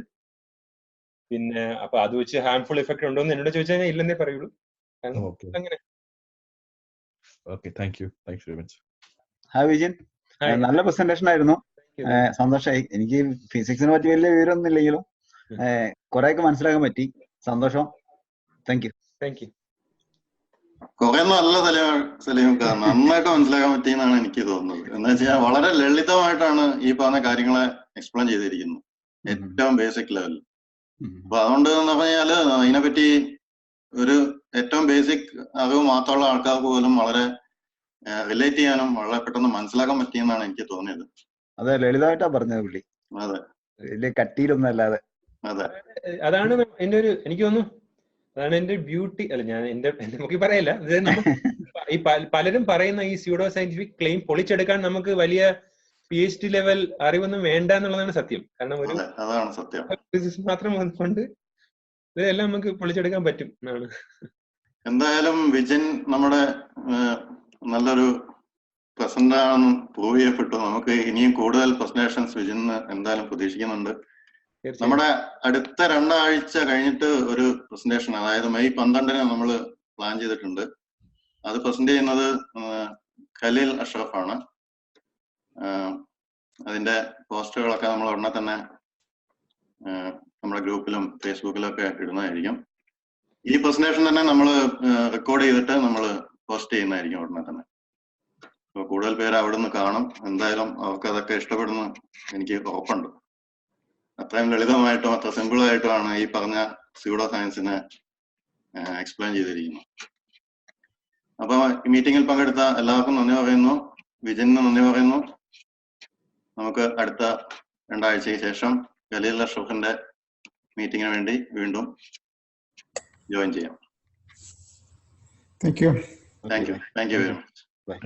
പിന്നെ അപ്പൊ അത് വെച്ച് ഹാർംഫുൾ എഫക്ട് ഉണ്ടോ എന്ന് എന്നോട് ചോദിച്ചാൽ ഞാൻ ഇല്ലെന്നേ പറയുള്ളൂ. അങ്ങനെ. Thank you very much. Hi Vijin, നല്ല പ്രസന്റേഷൻ ആയിരുന്നു. സന്തോഷമായി. എനിക്ക് ഫിസിക്സിനെ പറ്റി വലിയ വിവരമൊന്നും ഇല്ലെങ്കിലും കുറെയൊക്കെ മനസ്സിലാക്കാൻ പറ്റി. സന്തോഷം. Thank you. Thank U. കുറെ നല്ല സലീം നന്നായിട്ട് മനസ്സിലാക്കാൻ പറ്റിയെന്നാണ് എനിക്ക് തോന്നുന്നത്. എന്ന് വെച്ചാൽ വളരെ ലളിതമായിട്ടാണ് ഈ പറഞ്ഞ കാര്യങ്ങളെ എക്സ്പ്ലെയിൻ ചെയ്തിരിക്കുന്നത്, ഏറ്റവും ബേസിക് ലെവലിൽ. അപ്പൊ അതുകൊണ്ട് എന്ന് പറഞ്ഞാല് അതിനെപ്പറ്റി ഒരു ഏറ്റവും ബേസിക് അറിവ് മാത്രമുള്ള ആൾക്കാർക്ക് പോലും വളരെ റിലേറ്റ് ചെയ്യാനും വളരെ പെട്ടെന്ന് മനസ്സിലാക്കാൻ പറ്റിയെന്നാണ് എനിക്ക് തോന്നിയത്. അതെ, ലളിതമായിട്ടാ പറഞ്ഞത് പുള്ളി. അതെ, വലിയ കട്ടിയിലൊന്നും അല്ലാതെ. അതെ, അതാണ് എന്റെ ഒരു, എനിക്ക് തോന്നുന്നു അതാണ് എന്റെ ബ്യൂട്ടി. അല്ല, ഞാൻ എന്റെ നമുക്ക് പറയല്ല, ഈ പലരും പറയുന്ന ഈ സ്യൂഡോ സയന്റിഫിക് ക്ലെയിം പൊളിച്ചെടുക്കാൻ നമുക്ക് വലിയ PhD ലെവൽ അറിവൊന്നും വേണ്ട എന്നുള്ളതാണ് സത്യം. കാരണം ഒരു അതാണ് സത്യം. ഫിസിക്സ് മാത്രം കൊണ്ട് ഇതെല്ലാം നമുക്ക് പൊളിച്ചെടുക്കാൻ പറ്റും എന്നാണ്. എന്തായാലും വിജിൻ നമ്മുടെ നല്ലൊരു പ്രസന്റ് ആണെന്ന് പ്രൂവ് ചെയ്യപ്പെട്ടു. നമുക്ക് ഇനിയും കൂടുതൽ പ്രസന്റേഷൻസ് വിജിന് എന്തായാലും പ്രതീക്ഷിക്കുന്നുണ്ട്. നമ്മുടെ അടുത്ത 2 ആഴ്ച കഴിഞ്ഞിട്ട് ഒരു പ്രസന്റേഷൻ, അതായത് മെയ് 12 നമ്മൾ പ്ലാൻ ചെയ്തിട്ടുണ്ട്. അത് പ്രസന്റ് ചെയ്യുന്നത് ഖലീൽ അഷ്റഫ് ആണ്. അതിന്റെ പോസ്റ്ററുകളൊക്കെ നമ്മൾ ഉടനെ തന്നെ നമ്മുടെ ഗ്രൂപ്പിലും ഫേസ്ബുക്കിലും ഒക്കെ ഇടുന്നതായിരിക്കും. ഈ പ്രസന്റേഷൻ തന്നെ നമ്മൾ റെക്കോർഡ് ചെയ്തിട്ട് നമ്മൾ പോസ്റ്റ് ചെയ്യുന്നതായിരിക്കും ഉടനെ തന്നെ. അപ്പോൾ കൂടുതൽ പേര് അവിടെ നിന്ന് കാണും. എന്തായാലും അവർക്ക് അതൊക്കെ ഇഷ്ടപ്പെടുന്നു എനിക്ക് ഉറപ്പുണ്ട്. അത്രയും ലളിതമായിട്ടും അത്ര സിമ്പിളായിട്ടുമാണ് ഈ പറഞ്ഞ സ്യൂഡോ സയൻസിനെ എക്സ്പ്ലെയിൻ ചെയ്തിരിക്കുന്നത്. അപ്പൊ ഈ മീറ്റിംഗിൽ പങ്കെടുത്ത എല്ലാവർക്കും നന്ദി പറയുന്നു. വിജിന് നന്ദി പറയുന്നു. നമുക്ക് അടുത്ത 2 ആഴ്ചയ്ക്ക് ശേഷം ഖലീൽ അഷ്റഫിന്റെ മീറ്റിംഗിന് വേണ്ടി വീണ്ടും ജോയിൻ ചെയ്യാം. Thank you. Thank you very much. By.